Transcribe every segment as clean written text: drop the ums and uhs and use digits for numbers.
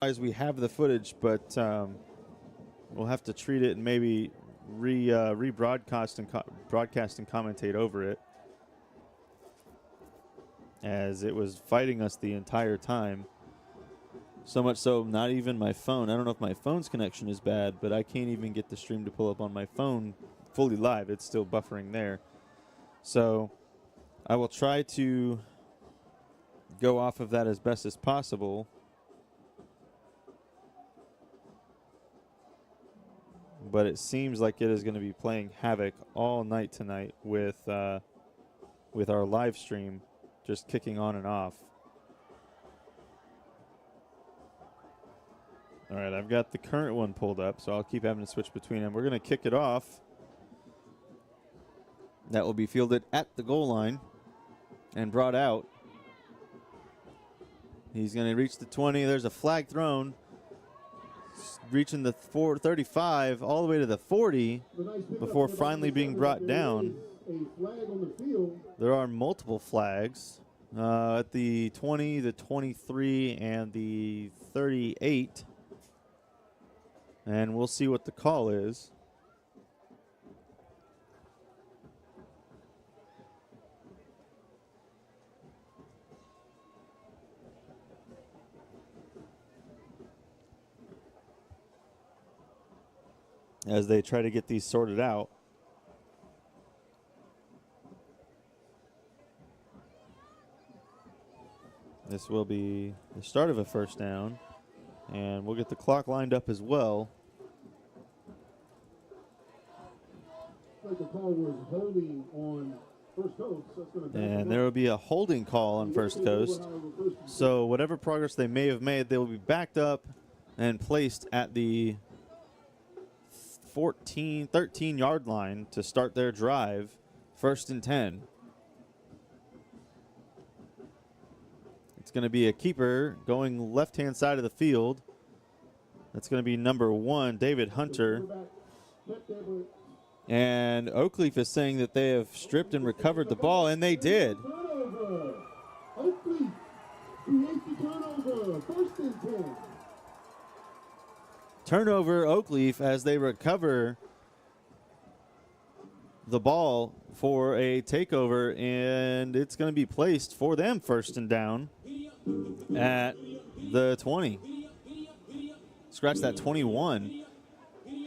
We have the footage, but we'll have to treat it and maybe rebroadcast and broadcast and commentate over it, as it was fighting us the entire time. So much so, not even my phone. I don't know if my phone's connection is bad, but I can't even get the stream to pull up on my phone fully live. It's still buffering there. So I will try to go off of that as best as possible. But it seems like it is going to be playing havoc all night tonight with our live stream just kicking on and off. All right, I've got the current one pulled up, so I'll keep having to switch between them. We're going to kick it off. That will be fielded at the goal line and brought out. He's going to reach the 20. There's a flag thrown. Reaching the 35 all the way to the 40 before finally being brought down. There are multiple flags at the 20, the 23, and the 38. And we'll see what the call is. As they try to get these sorted out. This will be the start of a first down, and we'll get the clock lined up as well. And there will be a holding call on First Coast. So whatever progress they may have made, they will be backed up and placed at the 13-yard line to start their drive, 1st and 10. It's going to be a keeper going left-hand side of the field. That's going to be number 1, David Hunter. And Oakleaf is saying that they have stripped and recovered the ball, and they did. Oakleaf creates the turnover, 1st and 10. Turnover, Oakleaf, as they recover the ball for a takeover, and it's going to be placed for them 1st and down at the 20. Scratch that, 21,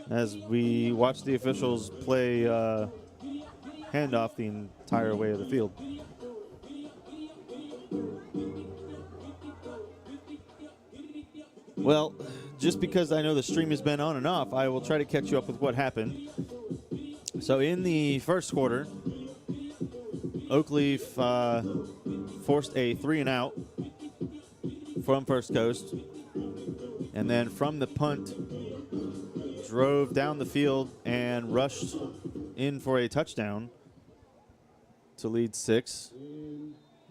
as we watch the officials play handoff the entire way of the field. Well, just because I know the stream has been on and off, I will try to catch you up with what happened. So in the first quarter, Oakleaf forced a 3-and-out from First Coast. And then from the punt, drove down the field and rushed in for a touchdown to lead 6.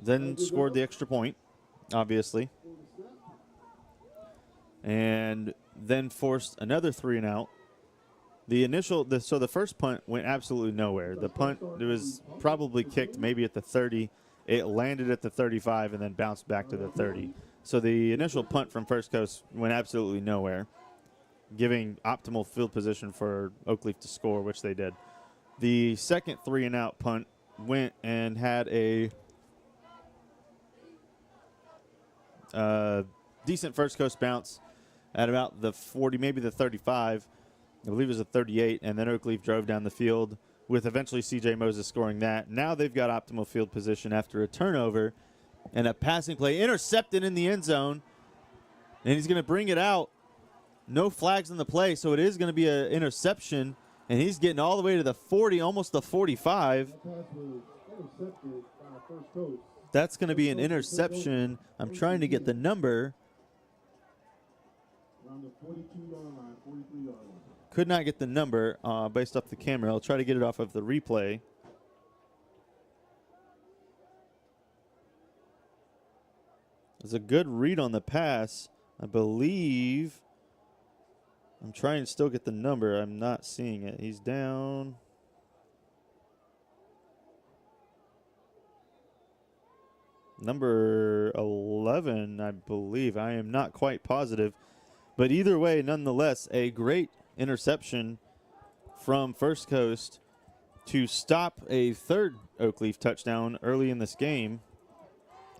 Then scored the extra point, obviously. And then forced another 3-and-out. So the first punt went absolutely nowhere. The punt, it was probably kicked maybe at the 30. It landed at the 35 and then bounced back to the 30. So the initial punt from First Coast went absolutely nowhere, giving optimal field position for Oakleaf to score, which they did. The second 3-and-out punt went and had a decent First Coast bounce at about the 40, maybe the 35. I believe it was a 38, and then Oakleaf drove down the field with eventually C.J. Moses scoring that. Now they've got optimal field position after a turnover and a passing play intercepted in the end zone, and he's going to bring it out. No flags in the play, so it is going to be an interception, and he's getting all the way to the 40, almost the 45. That's going to be an interception. I'm trying to get the number. Could not get the number based off the camera. I'll try to get it off of the replay. It's a good read on the pass, I believe. I'm trying to still get the number. I'm not seeing it. He's down. Number 11, I believe. I am not quite positive. But either way, nonetheless, a great interception from First Coast to stop a third Oakleaf touchdown early in this game.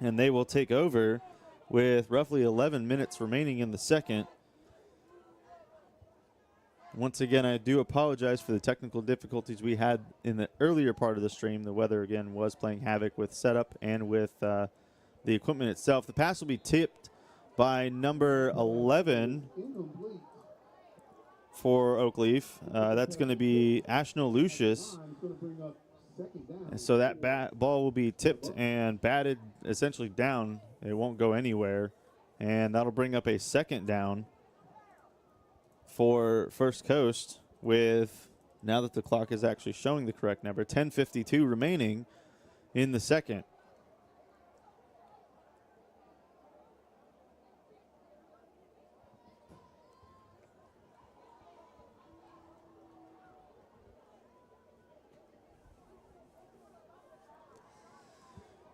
And they will take over with roughly 11 minutes remaining in the second. Once again, I do apologize for the technical difficulties we had in the earlier part of the stream. The weather, again, was playing havoc with setup and with the equipment itself. The pass will be tipped by number 11 for Oakleaf. That's going to be Ashnell Lucius. And so that ball will be tipped and batted essentially down. It won't go anywhere. And that'll bring up a second down for First Coast with, now that the clock is actually showing the correct number, 10:52 remaining in the second.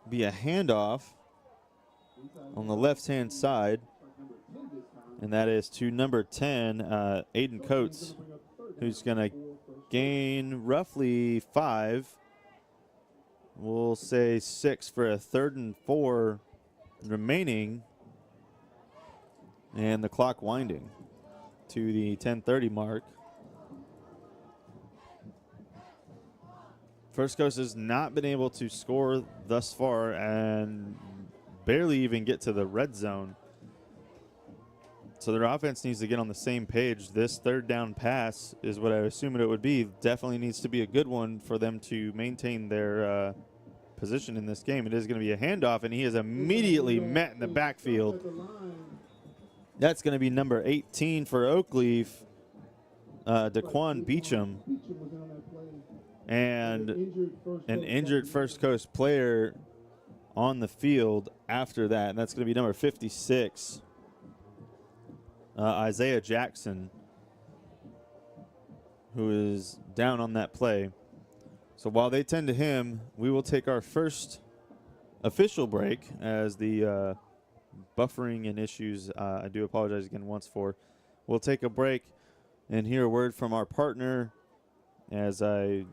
Be a handoff on the left-hand side, and that is to number 10, Aiden Coates, who's going to gain roughly 5. We'll say 6 for a 3rd and 4 remaining, and the clock winding to the 10:30 mark. First Coast has not been able to score thus far and barely even get to the red zone. So their offense needs to get on the same page. This third down pass is what I assumed it would be. Definitely needs to be a good one for them to maintain their position in this game. It is going to be a handoff, and he is immediately met in the backfield. That's going to be number 18 for Oakleaf, Daquan Beecham. And an injured First Coast player on the field after that. And that's going to be number 56, Isaiah Jackson, who is down on that play. So while they tend to him, we will take our first official break as the buffering and issues, I do apologize again once for. We'll take a break and hear a word from our partner as I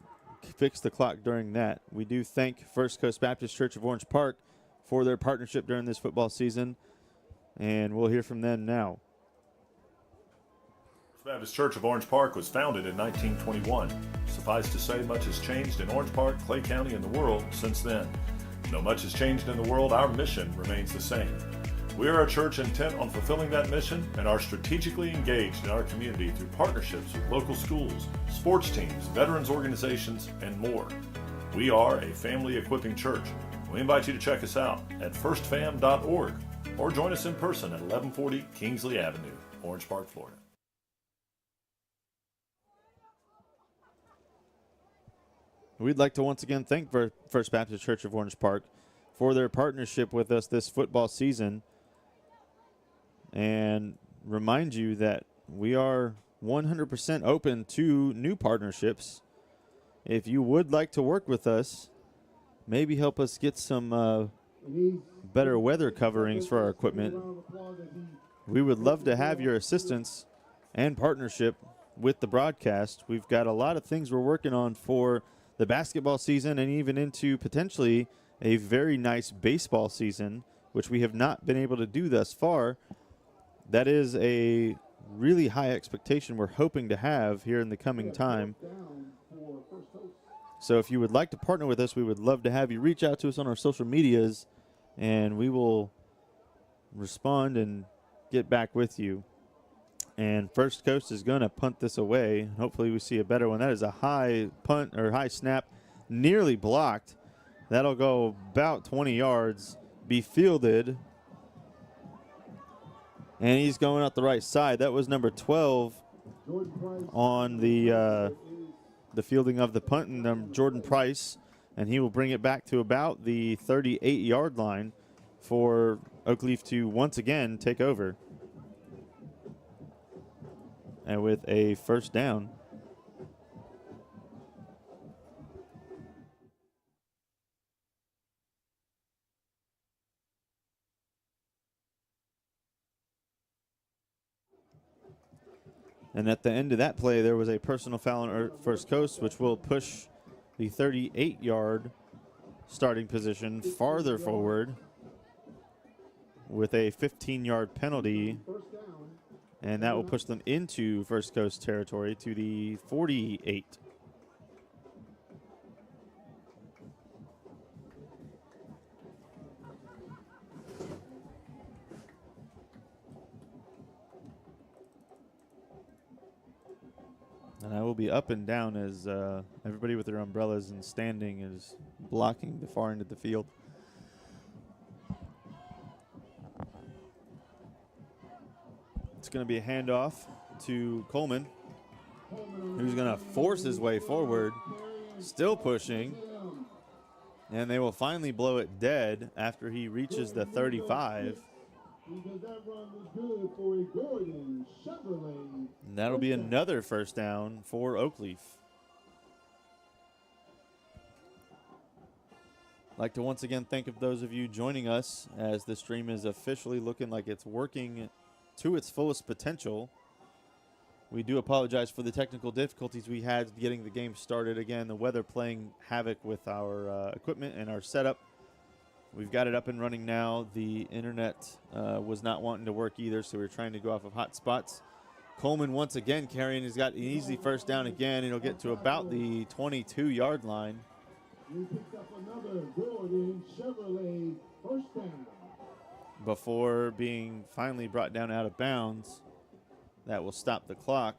fix the clock during that. We do thank First Coast Baptist Church of Orange Park for their partnership during this football season, and we'll hear from them now. First Baptist Church of Orange Park was founded in 1921. Suffice to say, much has changed in Orange Park, Clay County, and the world since then. Though much has changed in the world, our mission remains the same. We are a church intent on fulfilling that mission and are strategically engaged in our community through partnerships with local schools, sports teams, veterans organizations, and more. We are a family equipping church. We invite you to check us out at firstfam.org or join us in person at 1140 Kingsley Avenue, Orange Park, Florida. We'd like to once again thank First Baptist Church of Orange Park for their partnership with us this football season, and remind you that we are 100% open to new partnerships. If you would like to work with us, maybe help us get some better weather coverings for our equipment, we would love to have your assistance and partnership with the broadcast. We've got a lot of things we're working on for the basketball season and even into potentially a very nice baseball season, which we have not been able to do thus far. That is a really high expectation we're hoping to have here in the coming time. So if you would like to partner with us, we would love to have you reach out to us on our social medias, and we will respond and get back with you. And First Coast is going to punt this away. Hopefully we see a better one. That is a high punt or high snap, nearly blocked. That'll go about 20 yards, be fielded. And he's going out the right side. That was number 12 on the fielding of the punt, and Jordan Price. And he will bring it back to about the 38-yard line for Oakleaf to once again take over. And with a first down. And at the end of that play, there was a personal foul on First Coast, which will push the 38-yard starting position farther forward with a 15-yard penalty. And that will push them into First Coast territory to the 48. And I will be up and down as everybody with their umbrellas and standing is blocking the far end of the field. It's going to be a handoff to Coleman, who's going to force his way forward, still pushing, and they will finally blow it dead after he reaches the 35. Because that run was good for a Gordon Chevrolet. And that'll be another first down for Oakleaf. I'd like to once again thank of those of you joining us as the stream is officially looking like it's working to its fullest potential. We do apologize for the technical difficulties we had getting the game started. Again, the weather playing havoc with our equipment and our setup. We've got it up and running now. The internet was not wanting to work either, so we're trying to go off of hot spots. Coleman once again carrying. He's got an easy first down again. He'll get to about the 22-yard line. He picks up another Gordon Chevrolet first down. Before being finally brought down out of bounds. That will stop the clock,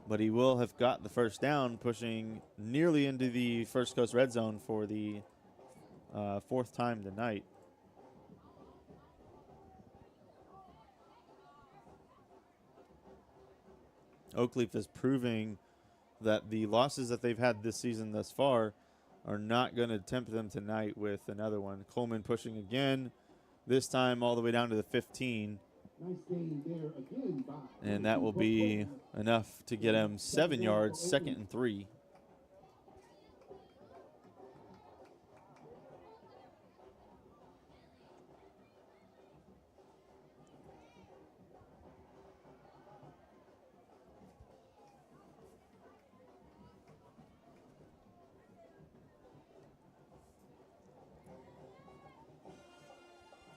but he will have got the first down, pushing nearly into the First Coast red zone for the fourth time tonight. Oakleaf is proving that the losses that they've had this season thus far are not going to tempt them tonight with another one. Coleman pushing again, this time all the way down to the 15. Nice gain there again by And that will be enough to get him 7 yards, 2nd and 3.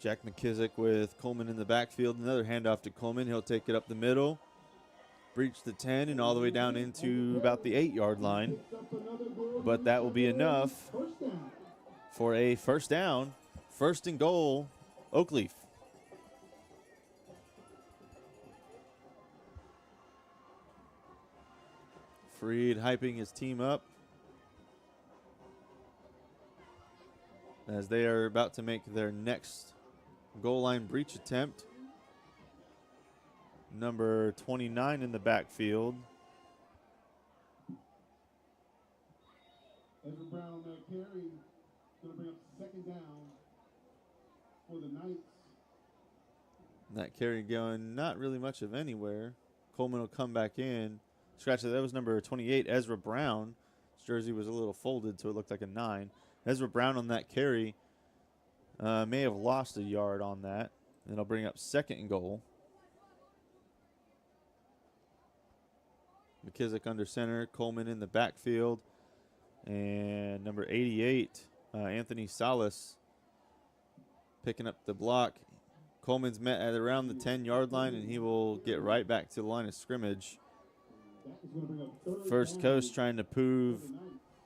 Jack McKissick with Coleman in the backfield. Another handoff to Coleman. He'll take it up the middle, breach the 10, and all the way down into about the 8-yard line. But that will be enough for a first down. First and goal, Oakleaf. Freed hyping his team up as they are about to make their next goal line breach attempt. Number 29 in the backfield. Ezra Brown on that carry. Going to bring up second down for the Knights. That carry going not really much of anywhere. Coleman will come back in. Scratch it. That was number 28, Ezra Brown. His jersey was a little folded, so it looked like a 9. Ezra Brown on that carry may have lost a yard on that. And it'll bring up second and goal. McKissick under center, Coleman in the backfield. And number 88, Anthony Salas picking up the block. Coleman's met at around the 10-yard line, and he will get right back to the line of scrimmage. First Coast trying to prove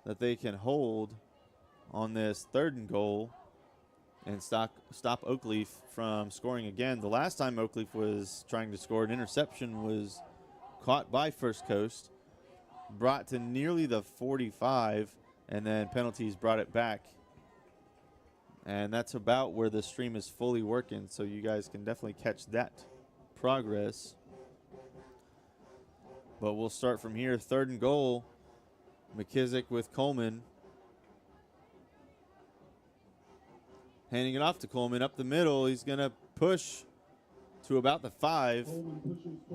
that they can hold on this 3rd and goal and stop Oakleaf from scoring again. The last time Oakleaf was trying to score, an interception was caught by First Coast, brought to nearly the 45, and then penalties brought it back. And that's about where the stream is fully working, so you guys can definitely catch that progress. But we'll start from here. 3rd and goal. McKissick with Coleman. Handing it off to Coleman up the middle. He's going to push to about the 5.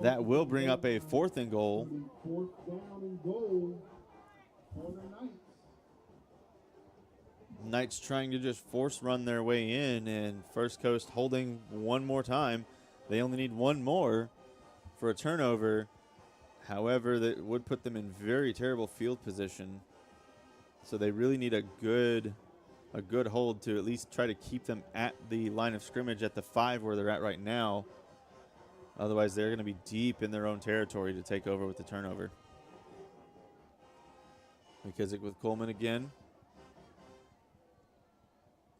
That will bring up a 4th and goal. 4th down and goal for the Knights. Knights trying to just force run their way in, and First Coast holding one more time. They only need one more for a turnover, However, that would put them in very terrible field position. So they really need a good hold to at least try to keep them at the line of scrimmage at the 5 where they're at right now. Otherwise, they're going to be deep in their own territory to take over with the turnover. McKissick with Coleman again.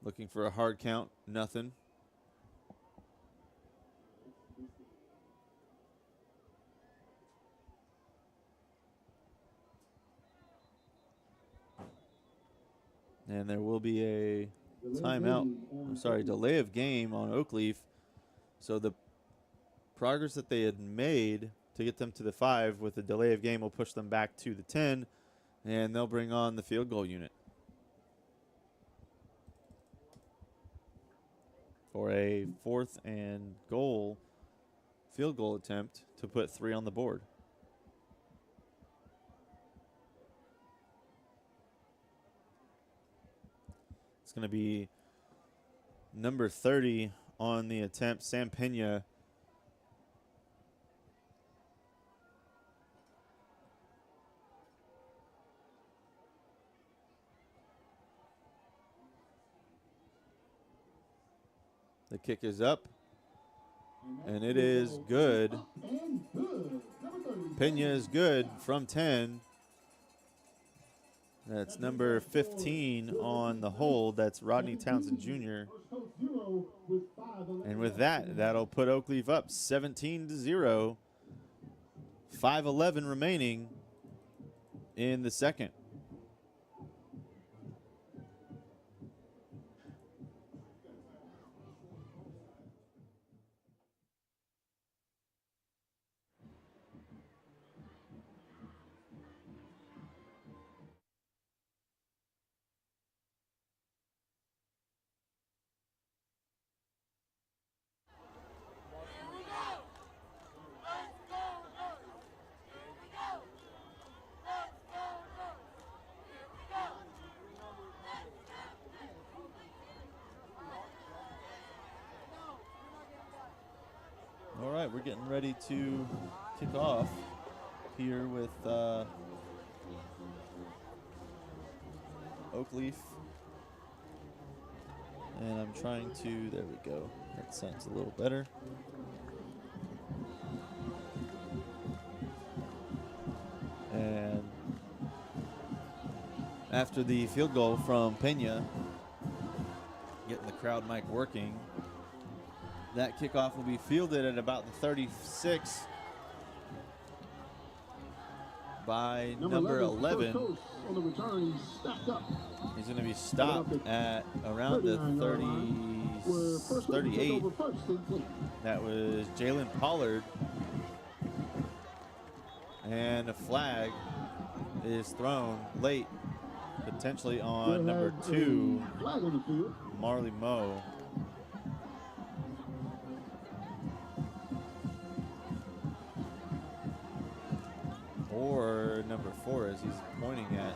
Looking for a hard count. Nothing. And there will be a timeout. I'm sorry, delay of game on Oakleaf. So the progress that they had made to get them to the 5 with the delay of game will push them back to the 10, and they'll bring on the field goal unit for a 4th and goal field goal attempt to put 3 on the board. It's going to be number 30 on the attempt, Sam Pena. The kick is up, and it is good. Pena is good from 10. That's number 15 on the hold. That's Rodney Townsend Jr. And with that, that'll put Oakleaf up 17-0. 5:11 remaining in the second. All right, we're getting ready to kick off here with Oakleaf. And I'm trying to, there we go. That sounds a little better. And after the field goal from Pena, getting the crowd mic working, that kickoff will be fielded at about the 36 by number 11. On the return, He's going to be stopped at around the 38. That was Jalen Pollard. And a flag is thrown late, potentially on number 2, Marley Moe. Or number 4, as he's pointing at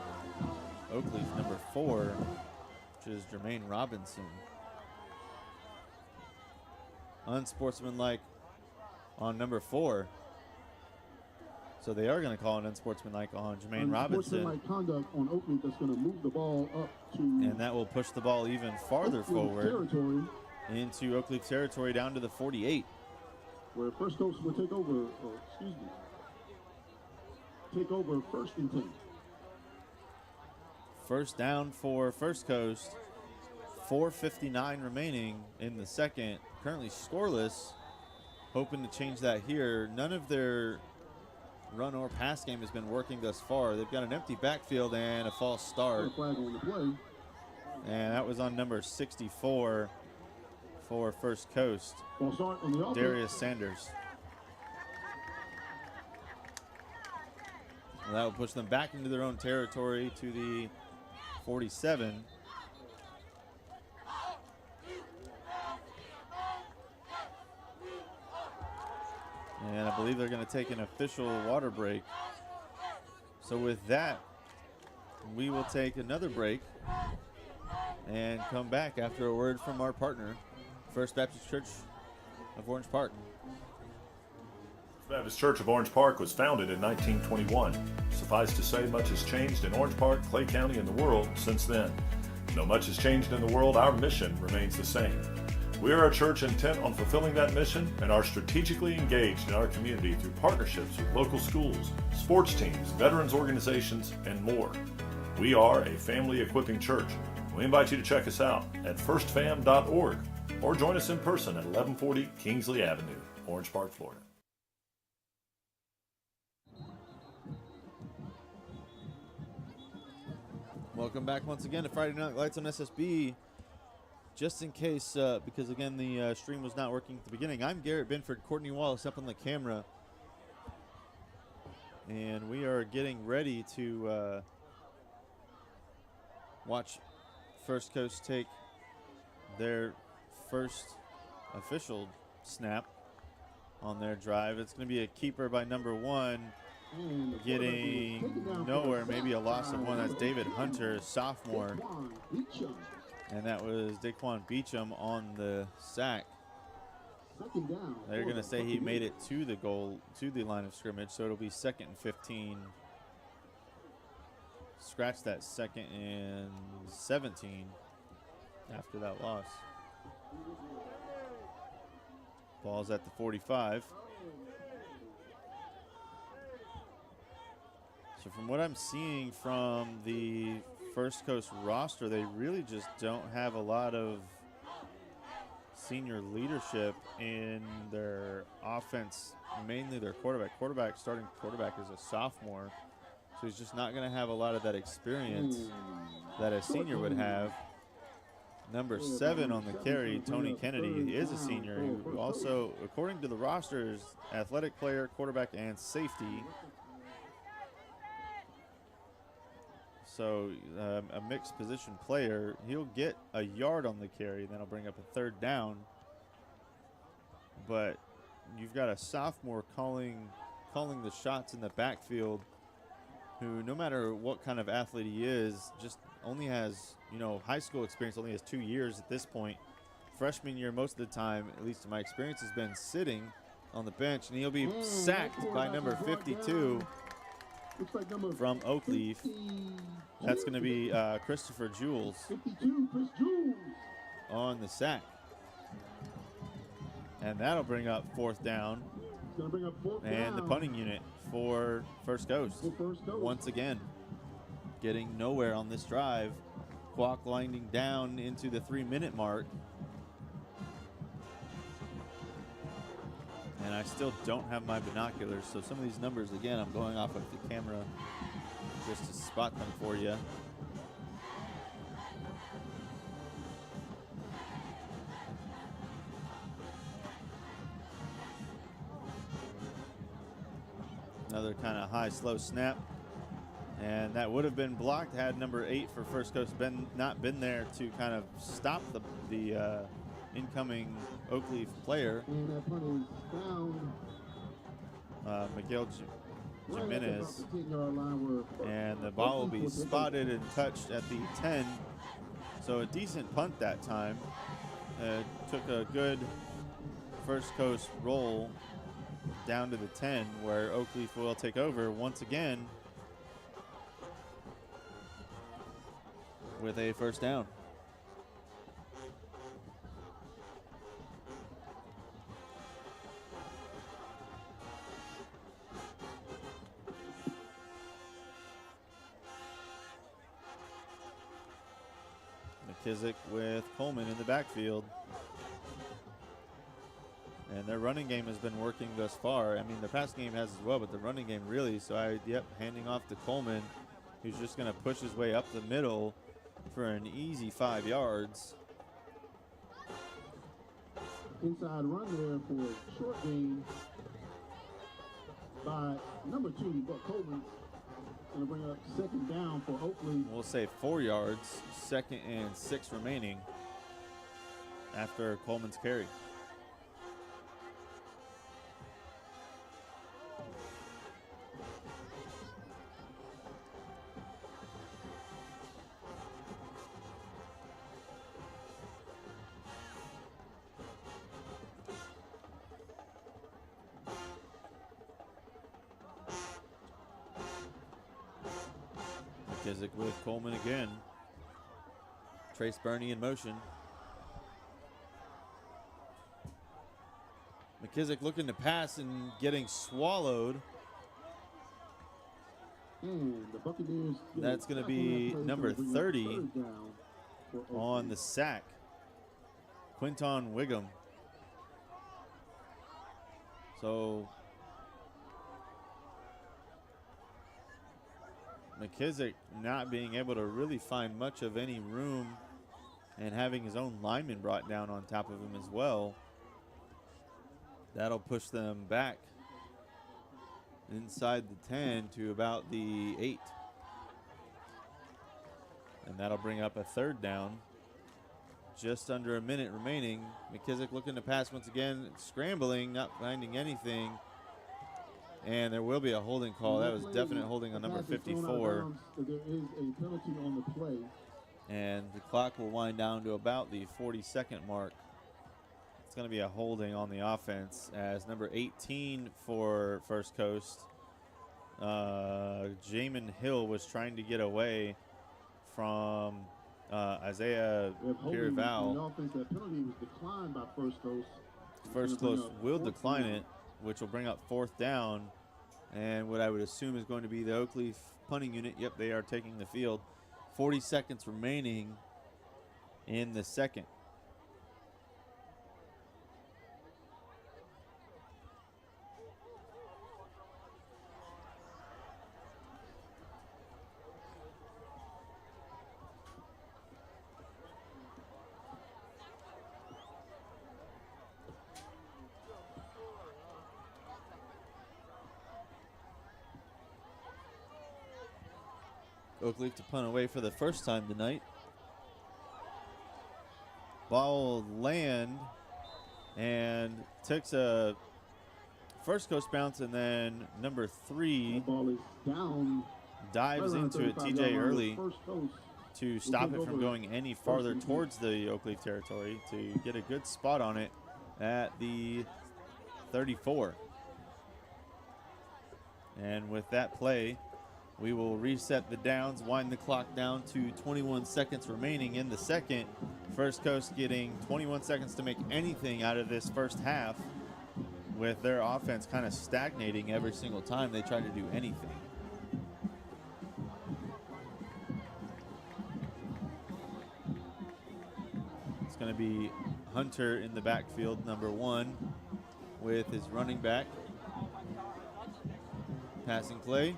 Oakleaf, number 4, which is Jermaine Robinson. Unsportsmanlike on number 4. So they are going to call an unsportsmanlike on Jermaine Robinson. Unsportsmanlike conduct on Oakleaf that's going to move the ball up to. And that will push the ball even farther Oakleaf forward territory, into Oakleaf territory down to the 48. where First Coast will take over, take over 1st and 10. First down for First Coast. 4:59 remaining in the second. Currently scoreless. Hoping to change that here. None of their run or pass game has been working thus far. They've got an empty backfield and a false start. Flag on the play. And that was on number 64 for First Coast, False start on the offense. Darius Sanders. And that will push them back into their own territory to the 47. And I believe they're going to take an official water break. So with that, we will take another break and come back after a word from our partner, First Baptist Church of Orange Park. Baptist Church of Orange Park was founded in 1921. Suffice to say, much has changed in Orange Park, Clay County, and the world since then. Though much has changed in the world, our mission remains the same. We are a church intent on fulfilling that mission and are strategically engaged in our community through partnerships with local schools, sports teams, veterans organizations, and more. We are a family equipping church. We invite you to check us out at firstfam.org or join us in person at 1140 Kingsley Avenue, Orange Park, Florida. Welcome back once again to Friday Night Lights on SSB. Just in case, because again the stream was not working at the beginning, I'm Garrett Binford, Courtney Wallace up on the camera. And we are getting ready to watch First Coast take their first official snap on their drive. It's going to be a keeper by number 1. Getting nowhere, maybe a loss of 1. That's David Hunter, sophomore. And that was Daquan Beecham on the sack. They're going to say he made it to the goal, to the line of scrimmage, so it'll be 2nd and 15. Scratch that 2nd and 17 after that loss. Ball's at the 45. So from what I'm seeing from the First Coast roster, they really just don't have a lot of senior leadership in their offense, mainly their quarterback. Starting quarterback is a sophomore, so he's just not going to have a lot of that experience that a senior would have. Number 7 on the carry, Tony Kennedy, is a senior who also, according to the roster, is athletic player, quarterback, and safety. So a mixed position player. He'll get a yard on the carry, then he'll bring up a 3rd down. But you've got a sophomore calling the shots in the backfield, who, no matter what kind of athlete he is, just only has, high school experience, only has 2 years at this point. Freshman year, most of the time, at least in my experience, has been sitting on the bench, and he'll be sacked by number 52 from Oakleaf. That's going to be Christopher Jules on the sack. And that'll bring up 4th down. And the punting unit for First Coast. Once again, getting nowhere on this drive. Clock winding down into the 3-minute mark. And I still don't have my binoculars, so some of these numbers, again, I'm going off of the camera just to spot them for you. Another kind of high, slow snap. And that would have been blocked had number 8 for First Coast not been there to kind of stop the incoming Oakleaf player. Miguel Jimenez. And the ball will be spotted and touched at the 10. So a decent punt that time. Took a good First Coast roll down to the 10, where Oakleaf will take over once again with a 1st down. McKissick with Coleman in the backfield. And their running game has been working thus far. I mean, the pass game has as well, but the running game really. So, handing off to Coleman, who's just going to push his way up the middle for an easy 5 yards. Inside run there for a short gain by number 2, Buck Coleman. Going to bring up 2nd down for Oakleaf. We'll say 4 yards, 2nd and 6 remaining after Coleman's carry. McKissick with Coleman again. Trace Burney in motion. McKissick looking to pass and getting swallowed. And the Buccaneers. That's going to be number 30 on the sack. Quinton Wiggum. So McKissick not being able to really find much of any room and having his own lineman brought down on top of him as well. That'll push them back inside the 10 to about the 8. And that'll bring up a third down. Just under a minute remaining. McKissick looking to pass once again, scrambling, not finding anything. And there will be a holding call. That was definite holding on number 54. There is a penalty on the play. And the clock will wind down to about the 40-second mark. It's going to be a holding on the offense as number 18 for First Coast, Jamin Hill, was trying to get away from Isaiah Pierval. The offense, that penalty was declined by First Coast. First Coast will decline it, which will bring up 4th down. And what I would assume is going to be the Oakleaf punting unit. Yep, they are taking the field. 40 seconds remaining in the second. Oakleaf to punt away for the first time tonight. Ball will land and takes a First Coast bounce, and then number 3 ball is down, dives into it, TJ Early, to stop it from going any farther towards the Oakleaf territory, to get a good spot on it at the 34. And with that play, we will reset the downs, wind the clock down to 21 seconds remaining in the second. First Coast getting 21 seconds to make anything out of this first half, with their offense kind of stagnating every single time they try to do anything. It's going to be Hunter in the backfield, number 1, with his running back. Passing play.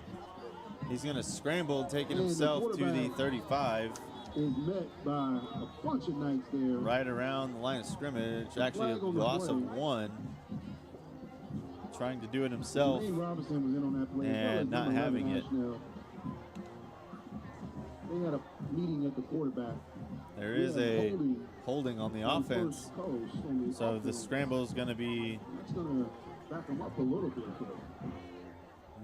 He's going to scramble, taking himself to the 35. Is met by a bunch of knights there. Right around the line of scrimmage. Actually, a loss of 1. Trying to do it himself Robinson was in on that play, and not having it. They had a meeting at the quarterback. There is a holding on the offense. So the scramble is going to be That's going to back them up a little bit.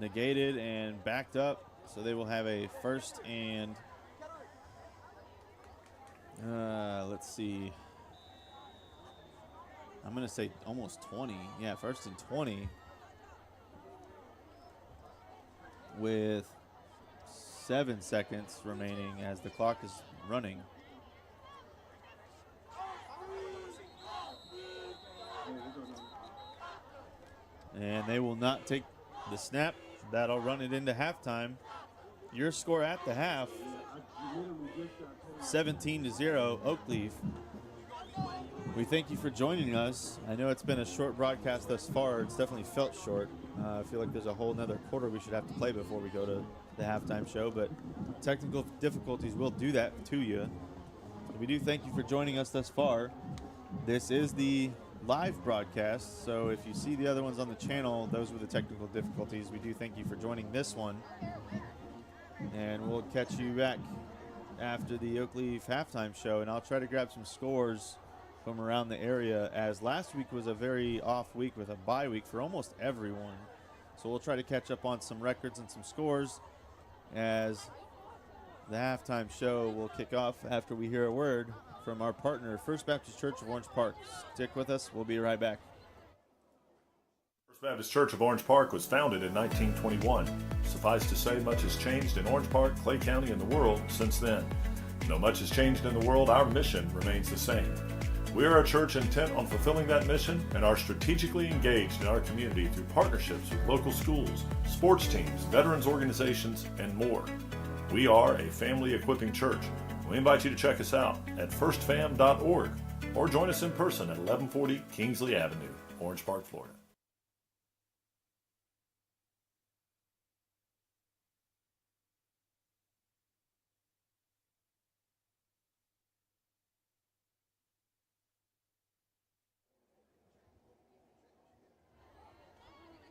negated and backed up. So they will have a first and, let's see. I'm going to say almost 20. Yeah, first and 20 with 7 seconds remaining as the clock is running. And they will not take the snap. That'll run it into halftime. Your score at the half, 17-0, Oakleaf. We thank you for joining us. I know it's been a short broadcast thus far. It's definitely felt short. I feel like there's a whole nother quarter we should have to play before we go to the halftime show, but technical difficulties will do that to you. We do thank you for joining us thus far. This is the live broadcast, so if you see the other ones on the channel, those were the technical difficulties. We do thank you for joining this one, and we'll catch you back after the Oakleaf halftime show, and I'll try to grab some scores from around the area, as last week was a very off week with a bye week for almost everyone. So we'll try to catch up on some records and some scores as the halftime show will kick off after we hear a word from our partner, First Baptist Church of Orange Park. Stick with us. We'll be right back. First Baptist Church of Orange Park was founded in 1921. Suffice to say, much has changed in Orange Park, Clay County, and the world since then. Though much has changed in the world, our mission remains the same. We are a church intent on fulfilling that mission and are strategically engaged in our community through partnerships with local schools, sports teams, veterans organizations, and more. We are a family equipping church. We invite you to check us out at firstfam.org or join us in person at 1140 Kingsley Avenue, Orange Park, Florida.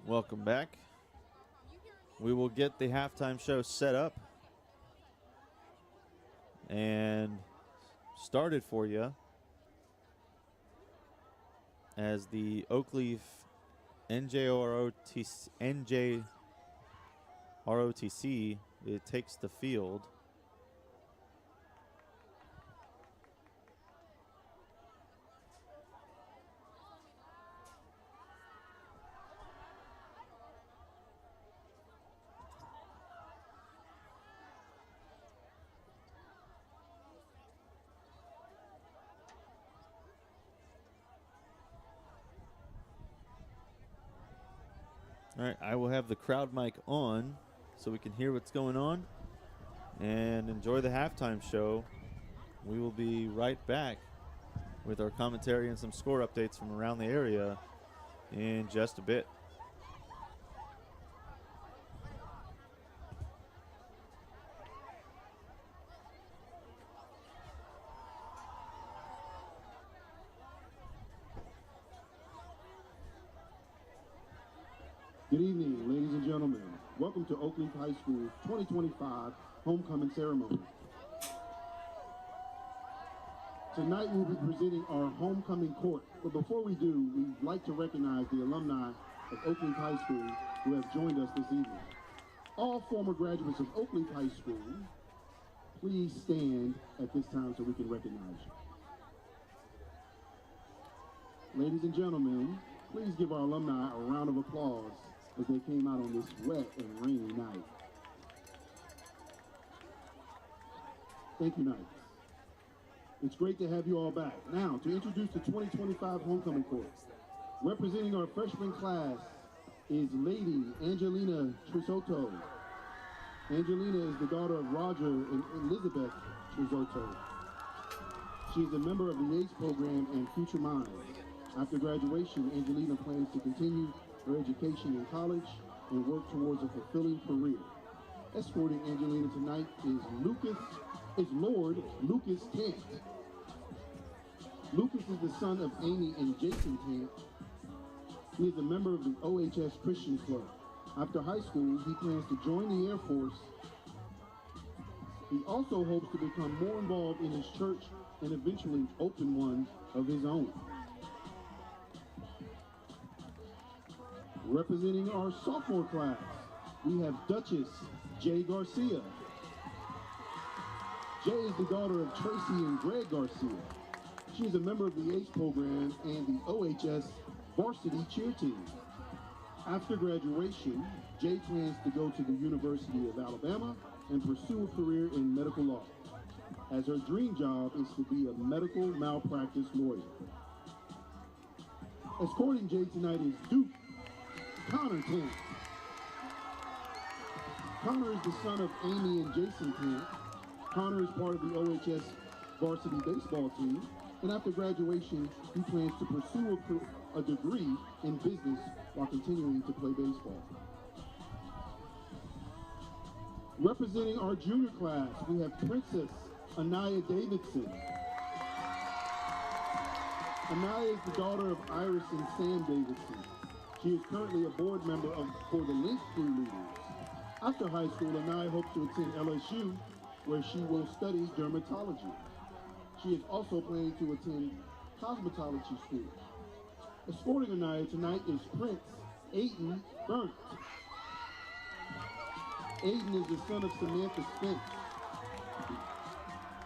Welcome back. We will get the halftime show set up and started for you as the Oakleaf NJROTC it takes the field. All right, I will have the crowd mic on so we can hear what's going on and enjoy the halftime show. We will be right back with our commentary and some score updates from around the area in just a bit. Good evening, ladies and gentlemen. Welcome to Oakleaf High School's 2025 homecoming ceremony. Tonight we'll be presenting our homecoming court, but before we do, we'd like to recognize the alumni of Oakleaf High School who have joined us this evening. All former graduates of Oakleaf High School, please stand at this time so we can recognize you. Ladies and gentlemen, please give our alumni a round of applause as they came out on this wet and rainy night. Thank you, Knights. It's great to have you all back. Now, to introduce the 2025 homecoming court. Representing our freshman class is Lady Angelina Trisotto. Angelina is the daughter of Roger and Elizabeth Trisotto. She is a member of the Yates program and Future Minds. After graduation, Angelina plans to continue her education in college and work towards a fulfilling career. Escorting Angelina tonight is Lord Lucas Tant. Lucas is the son of Amy and Jason Tant. He is a member of the OHS Christian Club. After high school, he plans to join the Air Force. He also hopes to become more involved in his church and eventually open one of his own. Representing our sophomore class, we have Duchess Jay Garcia. Jay is the daughter of Tracy and Greg Garcia. She is a member of the ACE program and the OHS varsity cheer team. After graduation, Jay plans to go to the University of Alabama and pursue a career in medical law, as her dream job is to be a medical malpractice lawyer. Escorting Jay tonight is Duke Connor Tant. Connor is the son of Amy and Jason Tant. Connor is part of the OHS varsity baseball team, and after graduation, he plans to pursue a degree in business while continuing to play baseball. Representing our junior class, we have Princess Anaya Davidson. Anaya is the daughter of Iris and Sam Davidson. She is currently a board member for the Link Crew Leaders. After high school, Anaya hopes to attend LSU, where she will study dermatology. She is also planning to attend cosmetology school. Escorting Anaya tonight is Prince Aiden Burnt. Aiden is the son of Samantha Spence.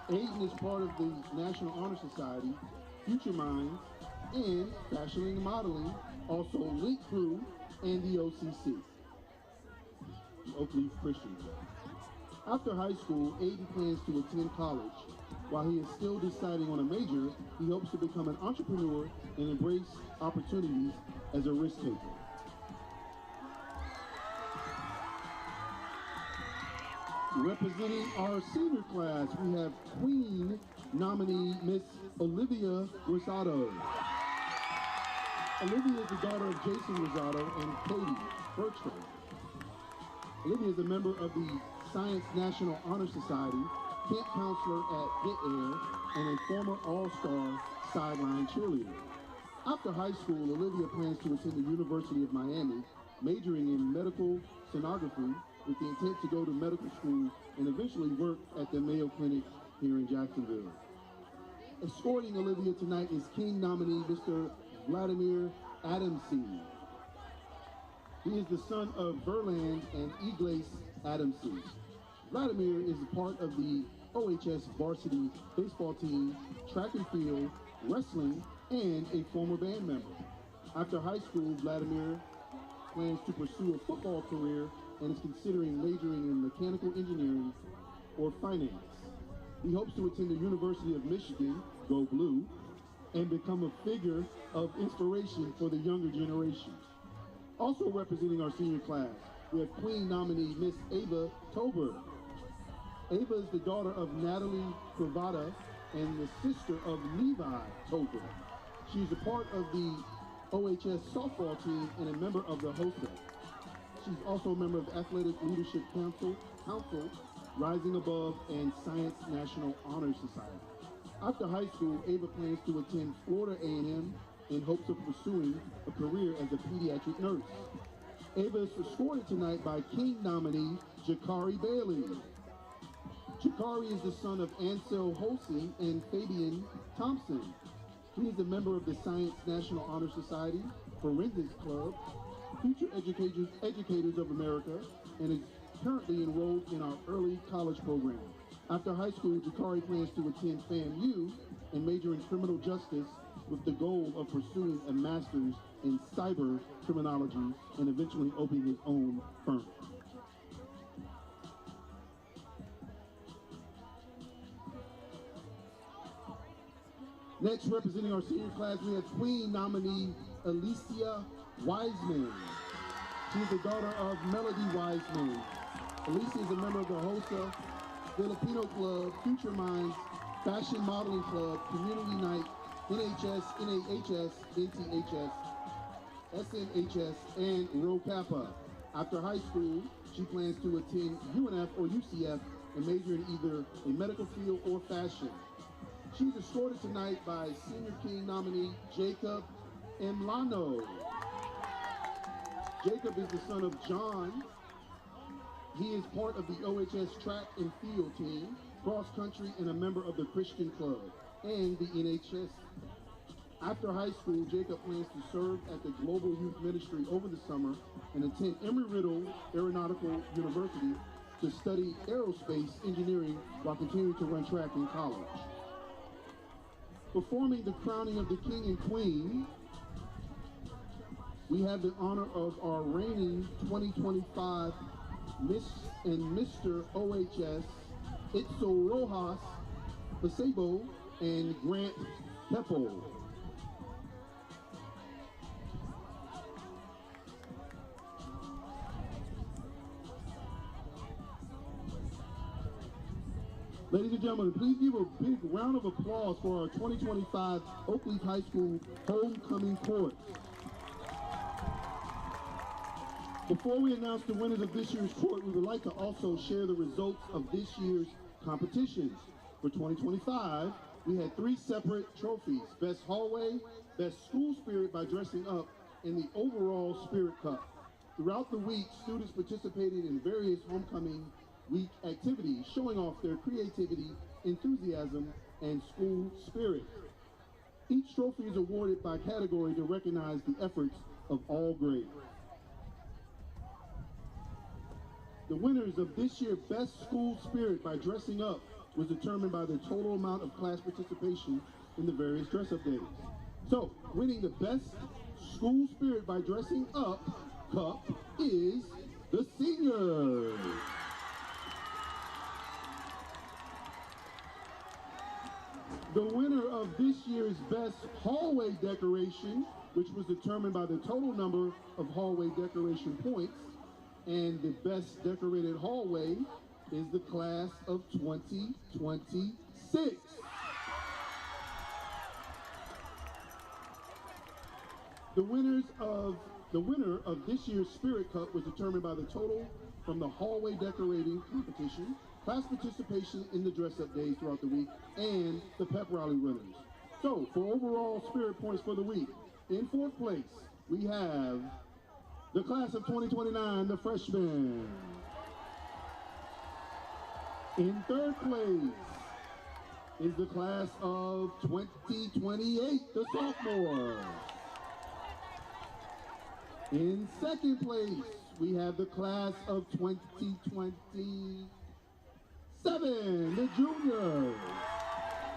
Aiden is part of the National Honor Society, Future Minds, and Fashioning and Modeling, also Link Crew, and the OCC, Oakleaf Christian. After high school, Aiden plans to attend college. While he is still deciding on a major, he hopes to become an entrepreneur and embrace opportunities as a risk taker. Representing our senior class, we have Queen nominee Miss Olivia Rosado. Olivia is the daughter of Jason Rosado and Katie Bertram. Olivia is a member of the Science National Honor Society, camp counselor at Get Air, and a former all-star sideline cheerleader. After high school, Olivia plans to attend the University of Miami, majoring in medical sonography with the intent to go to medical school and eventually work at the Mayo Clinic here in Jacksonville. Escorting Olivia tonight is King nominee Mr. Vladimir Adamsey. He is the son of Verland and Iglace Adamsey. Vladimir is a part of the OHS varsity baseball team, track and field, wrestling, and a former band member. After high school, Vladimir plans to pursue a football career and is considering majoring in mechanical engineering or finance. He hopes to attend the University of Michigan, go Blue, and become a figure of inspiration for the younger generation. Also representing our senior class, we have Queen nominee Miss Ava Tober. Ava is the daughter of Natalie Cravata and the sister of Levi Tober. She's a part of the OHS softball team and a member of the HOSA. She's also a member of the Athletic Leadership Council, Rising Above, and Science National Honor Society. After high school, Ava plans to attend Florida A&M in hopes of pursuing a career as a pediatric nurse. Ava is escorted tonight by King nominee Jakari Bailey. Jakari is the son of Ansel Holsey and Fabian Thompson. He is a member of the Science National Honor Society, Forensics Club, Future Educators of America, and is currently enrolled in our early college program. After high school, Jakari plans to attend FAMU and major in criminal justice with the goal of pursuing a master's in cyber criminology and eventually opening his own firm. Next, representing our senior class, we have Queen nominee Alicia Wiseman. She's the daughter of Melody Wiseman. Alicia is a member of the HOSA, Filipino Club, Future Minds, Fashion Modeling Club, Community Night, NHS, NAHS, NTHS, SNHS, and Rho Kappa. After high school, she plans to attend UNF or UCF and major in either a medical field or fashion. She's escorted tonight by Senior King nominee Jacob Emlano. Jacob is the son of John. He is part of the OHS track and field team, cross country, and a member of the Christian Club and the NHS. After high school, Jacob plans to serve at the Global Youth Ministry over the summer and attend Embry-Riddle Aeronautical University to study aerospace engineering while continuing to run track in college. Performing the crowning of the King and Queen, we have the honor of our reigning 2025 Miss and Mr. OHS, Itzo Rojas Pasebo and Grant Peppo. Ladies and gentlemen, please give a big round of applause for our 2025 Oakleaf High School Homecoming Chorus. Before we announce the winners of this year's court, we would like to also share the results of this year's competitions. For 2025, we had 3 separate trophies: Best Hallway, Best School Spirit by Dressing Up, and the Overall Spirit Cup. Throughout the week, students participated in various homecoming week activities, showing off their creativity, enthusiasm, and school spirit. Each trophy is awarded by category to recognize the efforts of all grades. The winners of this year's Best School Spirit by Dressing Up was determined by the total amount of class participation in the various dress-up days. So, winning the Best School Spirit by Dressing Up Cup is the seniors. The winner of this year's best hallway decoration, which was determined by the total number of hallway decoration points, and the best decorated hallway is the class of 2026. The winner of this year's Spirit Cup was determined by the total from the hallway decorating competition, class participation in the dress-up days throughout the week, and the pep rally winners. So, for overall Spirit points for the week, in fourth place, we have the class of 2029, the freshmen. In third place is the class of 2028, the sophomores. In second place, we have the class of 2027, the juniors.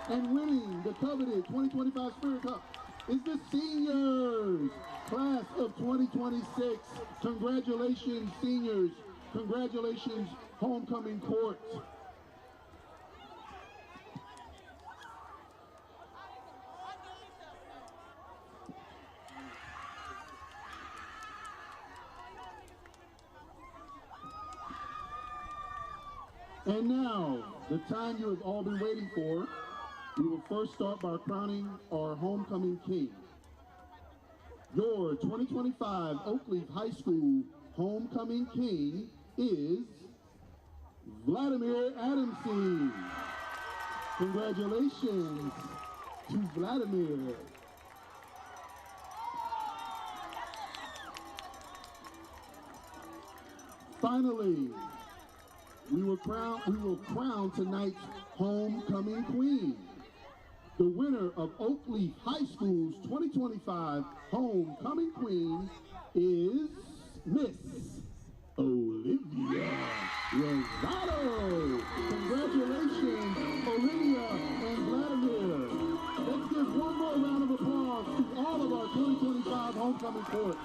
And winning the coveted 2025 Spirit Cup is the seniors, class of 2026. Congratulations, seniors. Congratulations, homecoming court. And now, the time you have all been waiting for. We will first start by crowning our homecoming king. Your 2025 Oakleaf High School homecoming king is Vladimir Adamson. Congratulations to Vladimir. Finally, we will crown tonight's homecoming queen. The winner of Oakleaf High School's 2025 homecoming queen is Miss Olivia Rosado. Congratulations, Olivia and Vladimir. Let's give one more round of applause to all of our 2025 homecoming court.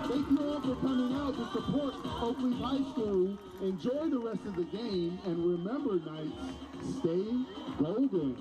Thank you all for coming out to support Oakleaf High School. Enjoy the rest of the game, and remember, Knights, stay golden.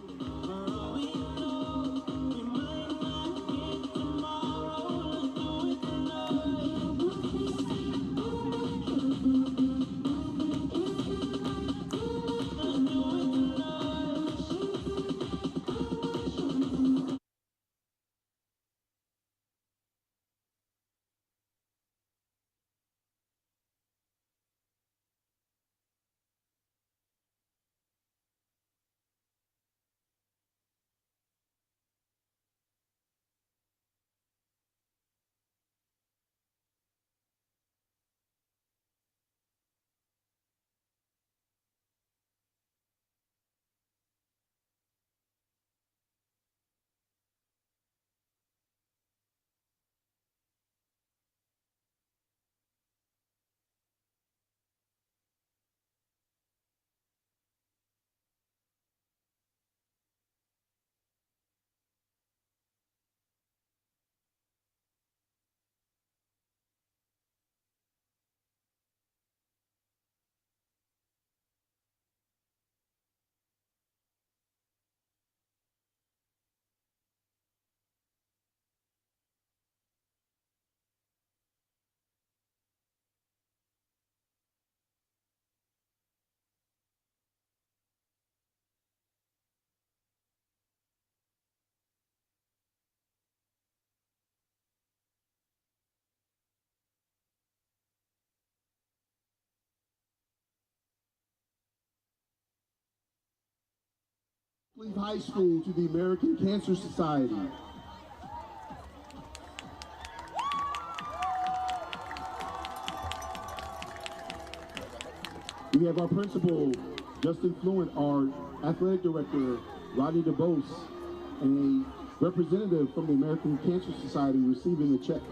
Oakleaf High School to the American Cancer Society. We have our principal, Justin Fluent, our athletic director, Rodney DeBose, and a representative from the American Cancer Society receiving the check.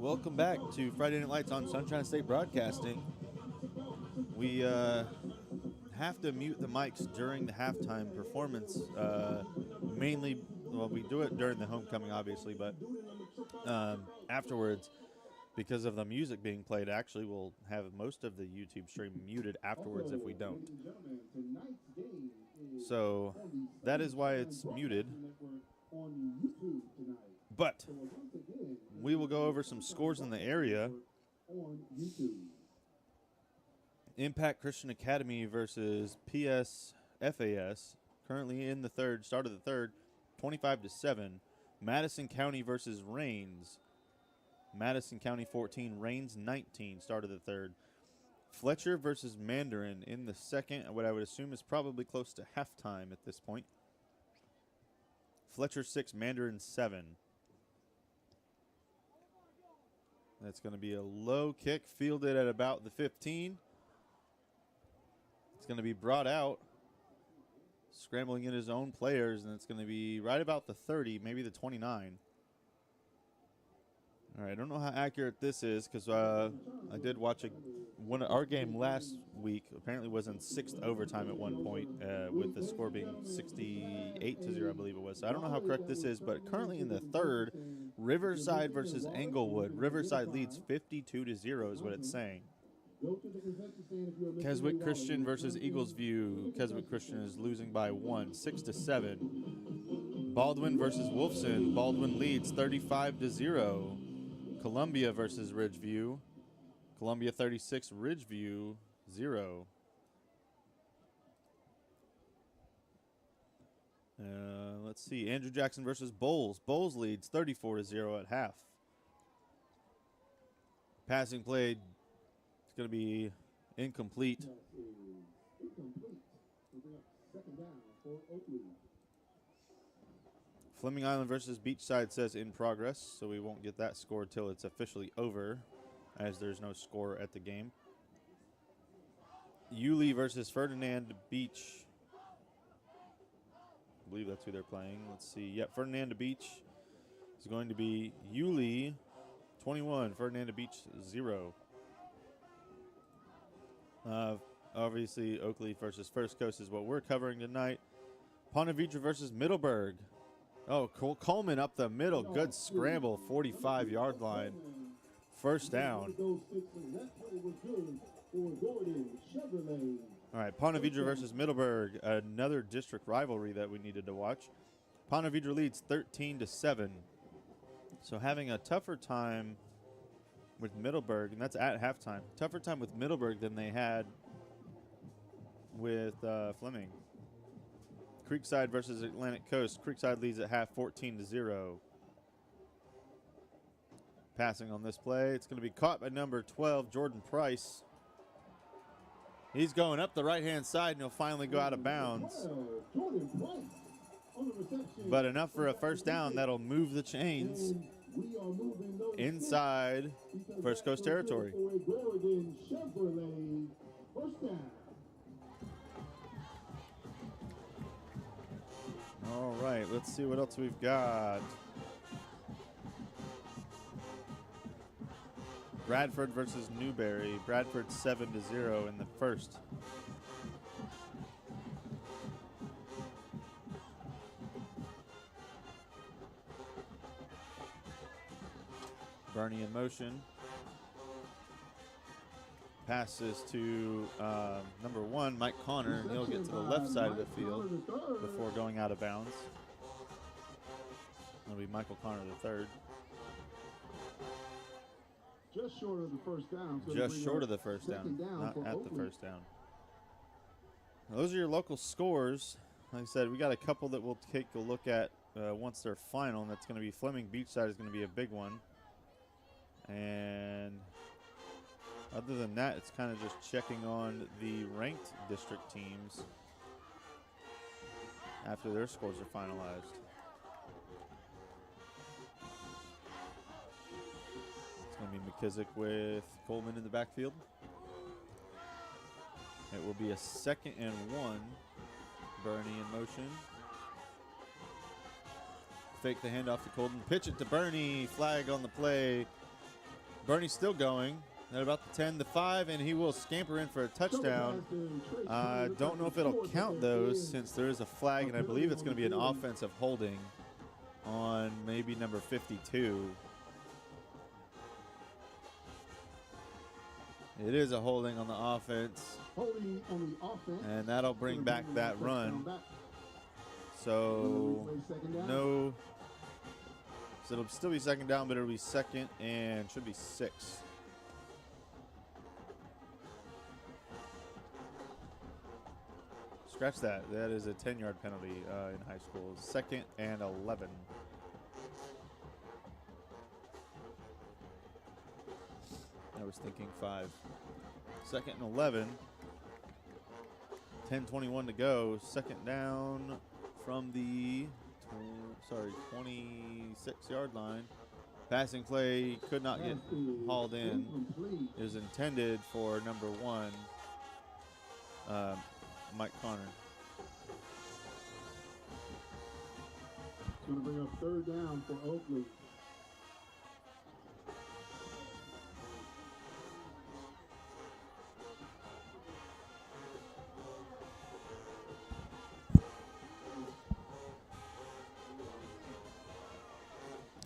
Welcome back to Friday Night Lights on Sunshine State Broadcasting. We have to mute the mics during the halftime performance. Mainly, well, we do it during the homecoming, obviously, but afterwards, because of the music being played, actually, we'll have most of the YouTube stream muted afterwards if we don't. So that is why it's muted. But we will go over some scores in the area. Impact Christian Academy versus PS FAS, currently in the third, start of the third, 25-7. Madison County versus Rains. Madison County 14, Rains 19, start of the third. Fletcher versus Mandarin in the second, what I would assume is probably close to halftime at this point. Fletcher 6, Mandarin 7. That's going to be a low kick, fielded at about the 15. It's going to be brought out, scrambling in his own players, and it's going to be right about the 30, maybe the 29. All right, I don't know how accurate this is because I did watch our game last week. Apparently was in sixth overtime at one point with the score being 68-0, I believe it was. So I don't know how correct this is, but currently in the third, Riverside versus Englewood. Riverside leads 52-0 is what it's saying. Keswick Christian versus Eagles View. Keswick Christian is losing by 1, 6-7. Baldwin versus Wolfson. Baldwin leads 35-0. Columbia versus Ridgeview. Columbia 36, Ridgeview 0. Let's see. Andrew Jackson versus Bowles. Bowles leads 34-0 at half. Passing play, it's going to be incomplete. Second down for Oakleaf. Fleming Island versus Beachside says in progress, so we won't get that score till it's officially over, as there's no score at the game. Yulee versus Ferdinand Beach. I believe that's who they're playing. Let's see. Yep, Ferdinand Beach is going to be Yulee 21, Ferdinand Beach 0. Obviously, Oakleaf versus First Coast is what we're covering tonight. Ponte Vedra versus Middleburg. Oh, Coleman up the middle. Good scramble, 45-yard line. First down. All right, Ponte Vedra versus Middleburg, another district rivalry that we needed to watch. Ponte Vedra leads 13-7. So having a tougher time with Middleburg, and that's at halftime, tougher time with Middleburg than they had with Fleming. Creekside versus Atlantic Coast. Creekside leads at half 14-0. Passing on this play. It's going to be caught by number 12, Jordan Price. He's going up the right-hand side, and he'll finally go out of bounds. But enough for a first down. That'll move the chains inside First Coast territory. All right, let's see what else we've got. Bradford versus Newberry. Bradford 7-0 in the first. Bernie in motion. Passes to number 1, Mike Connor, and he'll get to the left side of the field before going out of bounds. It'll be Michael Connor the third. Just short of the first down. Just short of the first down, not at the first down. Those are your local scores. Like I said, we got a couple that we'll take a look at once they're final, and that's going to be Fleming Beachside is going to be a big one. And other than that, it's kind of just checking on the ranked district teams after their scores are finalized. It's going to be McKissick with Coleman in the backfield. It will be a 2nd and 1. Bernie in motion. Fake the handoff to Colton. Pitch it to Bernie. Flag on the play. Bernie's still going. At about the 10, the 5, and he will scamper in for a touchdown. Don't know if it'll count those since there is a flag, and I believe it's going to be an offensive holding on maybe number 52. It is a holding on the offense. Holding on the offense. And that'll bring back that run. So, no. So it'll still be second down, but it'll be second and should be 6. Scratch that. That is a 10-yard penalty in high school. Second and 11. I was thinking 5. Second and 11. 10:21 to go. Second down from the 26-yard line. Passing play could not get hauled in. It was intended for number 1, Mike Connor. It's going to bring up third down for Oakleaf.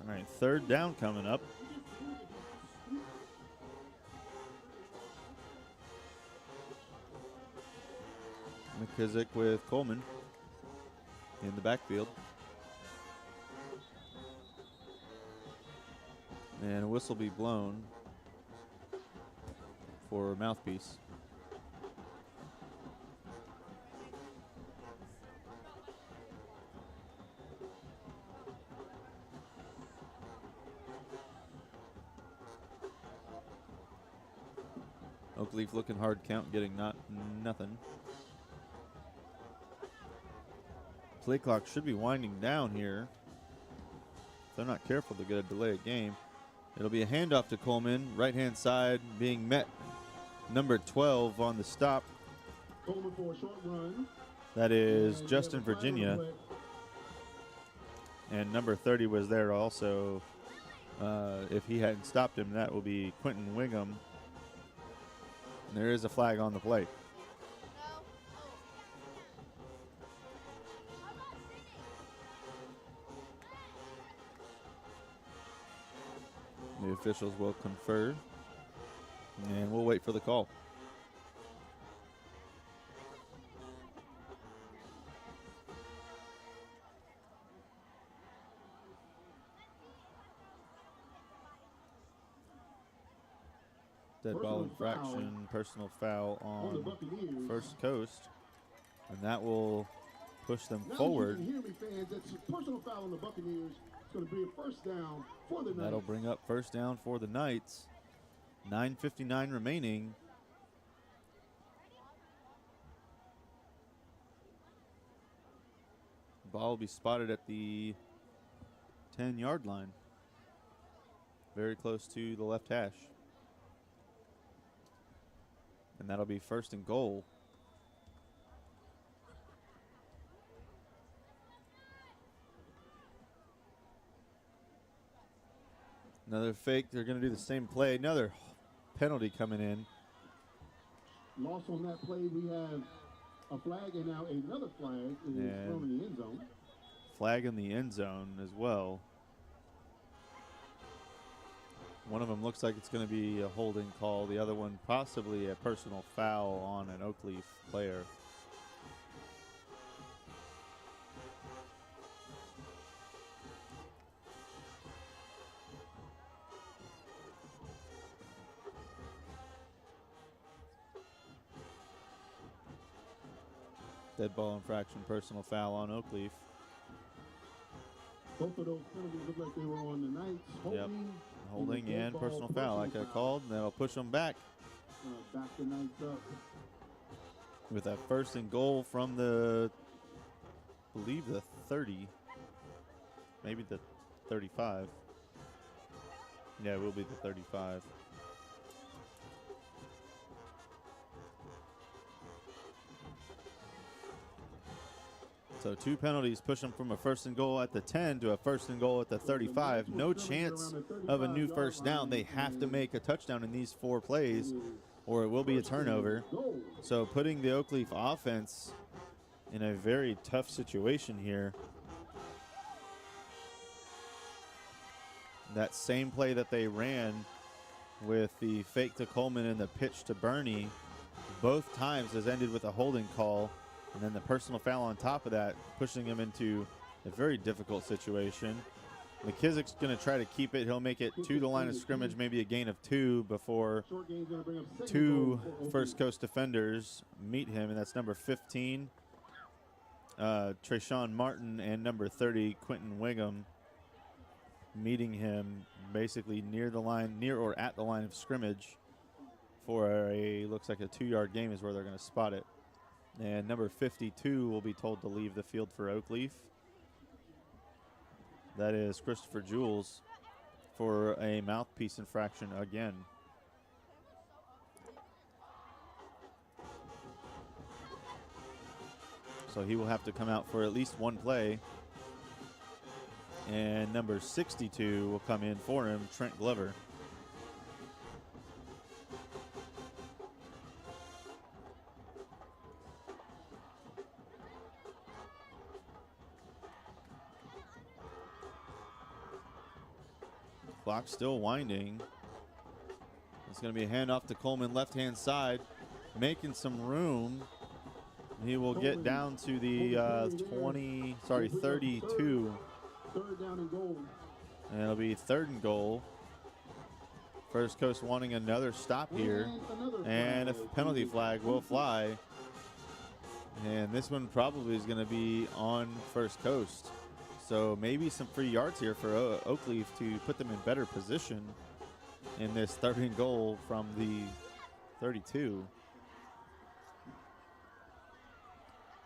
All right, third down coming up. McKissick with Coleman in the backfield. And a whistle be blown for mouthpiece. Oakleaf looking hard count, getting nothing. Play clock should be winding down here. If they're not careful, they're going to delay a game. It'll be a handoff to Coleman, right-hand side, being met. Number 12 on the stop. Coleman for a short run. That is Justin Virginia. And number 30 was there also. If he hadn't stopped him, that will be Quentin Wingham. And there is a flag on the play. The officials will confer, and we'll wait for the call. Dead ball infraction, personal foul on First Coast, and that will push them forward. You can hear me, fans. That's a personal foul on the Buccaneers. It's going to be a first down for the Knights. That'll bring up first down for the Knights. 9:59 remaining. Ball will be spotted at the 10-yard line. Very close to the left hash. And that'll be first and goal. Another fake. They're going to do the same play. Another penalty coming in. Loss on that play. We have a flag and now another flag is thrown in the end zone. Flag in the end zone as well. One of them looks like it's going to be a holding call. The other one possibly a personal foul on an Oakleaf player. Dead ball infraction, personal foul on Oakleaf. Both of those penalties look like they were on the Knights. Holding and personal foul, like I called, and that'll push them back. Back the Knights up. With that first and goal from the, I believe the 30, maybe the 35. Yeah, it will be the 35. So 2 penalties push them from a 1st and goal at the 10 to a 1st and goal at the 35. No chance of a new first down. They have to make a touchdown in these 4 plays or it will be a turnover. So putting the Oakleaf offense in a very tough situation here. That same play that they ran with the fake to Coleman and the pitch to Bernie, both times has ended with a holding call, and then the personal foul on top of that, pushing him into a very difficult situation. McKissick's going to try to keep it. He'll make it to the line of scrimmage, maybe a gain of 2 before 2 First Coast defenders meet him, and that's number 15, Trayshawn Martin, and number 30, Quentin Wiggum, meeting him basically near the line, near or at the line of scrimmage for a, looks like a 2-yard game is where they're going to spot it. And number 52 will be told to leave the field for Oakleaf. That is Christopher Jules for a mouthpiece infraction again. So he will have to come out for at least 1 play. And number 62 will come in for him, Trent Glover. Clock still winding. It's going to be a handoff to Coleman, left-hand side, making some room. He will get down to the 32. Third down and goal. And it'll be 3rd and goal. First Coast wanting another stop here. And a penalty flag will fly. And this one probably is going to be on First Coast. So maybe some free yards here for Oakleaf to put them in better position in this 3rd and goal from the 32.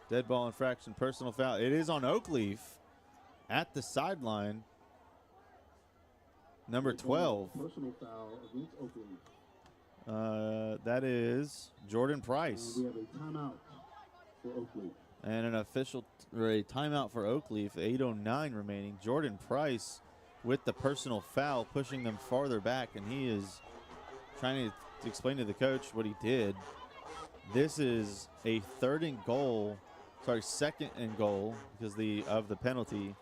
Dead ball infraction, personal foul. It is on Oakleaf at the sideline. Number 12. Personal foul against Oakleaf. That is Jordan Price. We have a timeout for Oakleaf. And an official a timeout for Oakleaf, 8:09 remaining. Jordan Price with the personal foul, pushing them farther back, and he is trying to explain to the coach what he did. This is a 3rd and goal, sorry, 2nd and goal because of the penalty.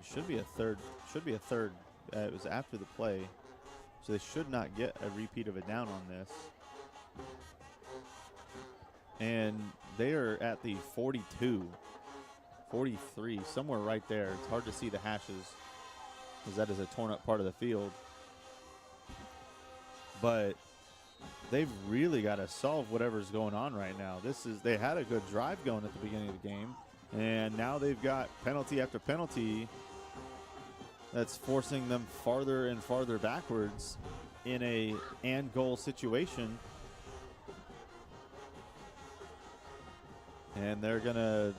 It should be a third. It was after the play, so they should not get a repeat of a down on this. And they are at the 42, 43, somewhere right there. It's hard to see the hashes because that is a torn up part of the field. But they've really got to solve whatever's going on right now. They had a good drive going at the beginning of the game, and now they've got penalty after penalty that's forcing them farther and farther backwards in a and goal situation. And they're going to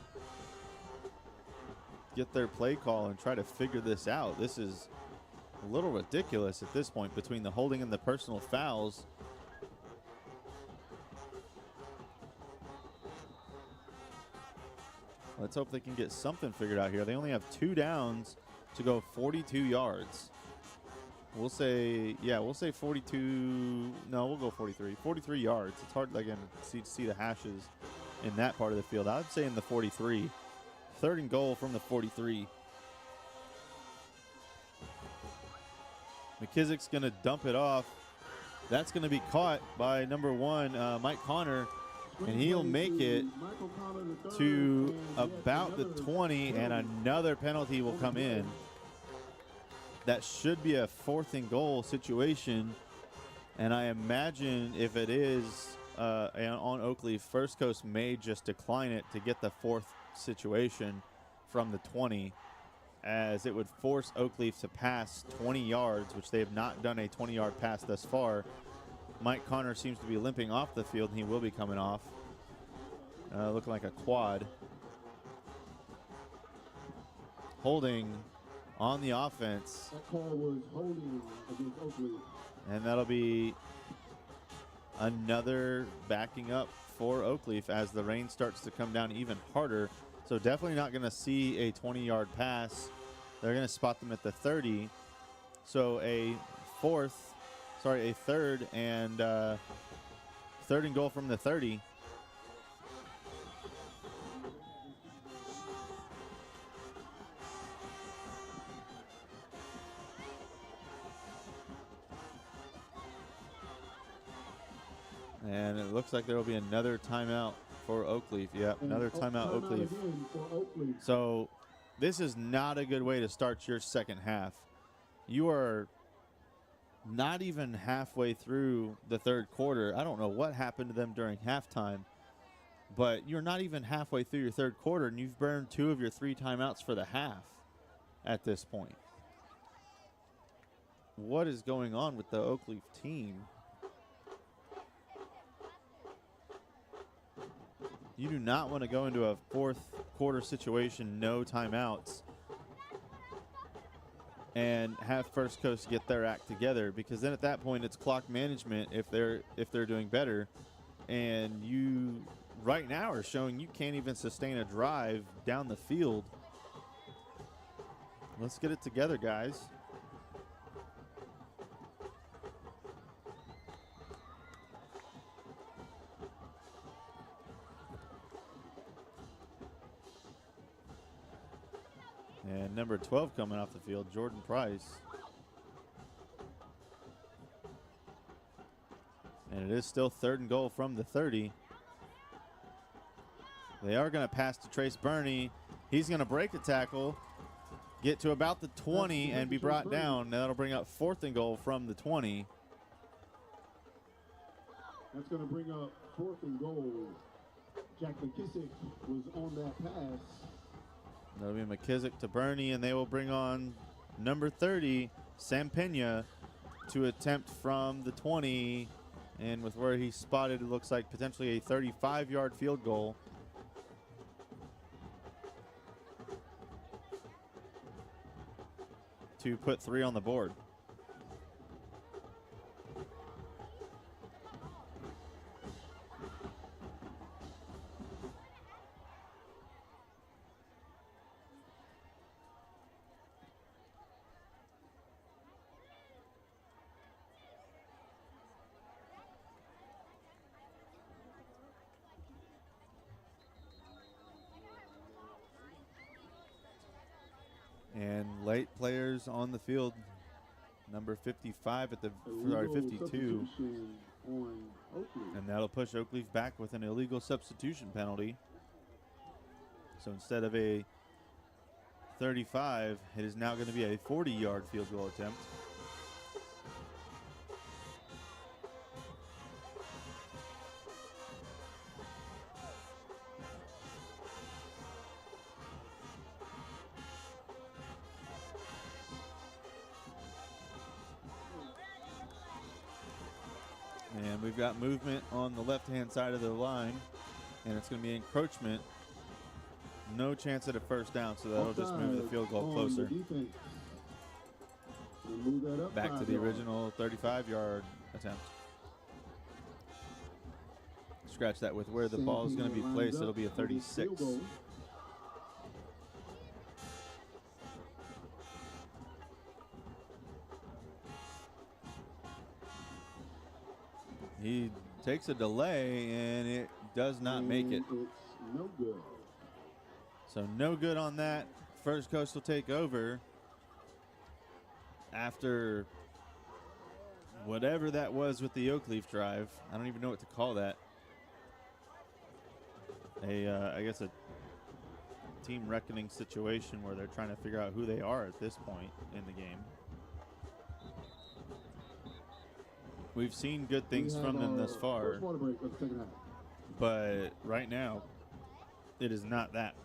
get their play call and try to figure this out. This is a little ridiculous at this point between the holding and the personal fouls. Let's hope they can get something figured out here. They only have 2 downs to go 42 yards. We'll say 42. No, we'll go 43. 43 yards. It's hard, again, to see the hashes in that part of the field. I'd say in the 43. 3rd and goal from the 43. McKissick's going to dump it off. That's going to be caught by number 1, Mike Connor, and he'll make it to about the 20, and another penalty will come in. That should be a 4th and goal situation, and I imagine if it is on Oakleaf, First Coast may just decline it to get the 4th situation from the 20, as it would force Oakleaf to pass 20 yards, which they have not done a 20-yard pass thus far. Mike Connor seems to be limping off the field, and he will be coming off. Looking like a quad. Holding on the offense. That call was holding against Oakleaf. And that'll be another backing up for Oakleaf as the rain starts to come down even harder. So definitely not going to see a 20-yard pass. They're going to spot them at the 30. So a third and goal from the 30. And it looks like there will be another timeout for Oakleaf. Yep, another timeout Oakleaf. So this is not a good way to start your second half. You are not even halfway through the third quarter. I don't know what happened to them during halftime, but you're not even halfway through your third quarter, and you've burned 2 of your 3 timeouts for the half at this point. What is going on with the Oakleaf team? You do not want to go into a fourth quarter situation, no timeouts, and have First Coast get their act together, because then at that point it's clock management if they're doing better, and you right now are showing you can't even sustain a drive down the field. Let's get it together, guys. And number 12 coming off the field, Jordan Price. And it is still 3rd and goal from the 30. They are going to pass to Trace Burney. He's going to break a tackle, get to about the 20, and be brought down. Now that'll bring up 4th and goal from the 20. That's going to bring up 4th and goal. Jack McKissick was on that pass. That'll be McKissick to Burney, and they will bring on number 30, Sam Pena, to attempt from the 20. And with where he's spotted, it looks like potentially a 35-yard field goal. To put 3 on the board. And late players on the field, number 55 at the 52, and that'll push Oakleaf back with an illegal substitution penalty. So instead of a 35, it is now going to be a 40-yard field goal attempt. And we've got movement on the left-hand side of the line, and it's going to be encroachment. No chance at a first down, so that'll just move the field goal closer. Back to the original 35-yard attempt. Scratch that with where the ball is going to be placed. It'll be a 36. He takes a delay, and it does not make it. It's no good. So no good on that. First Coast will take over after whatever that was with the Oakleaf drive. I don't even know what to call that. I guess a team reckoning situation where they're trying to figure out who they are at this point in the game. We've seen good things from them thus far, but right now it is not that.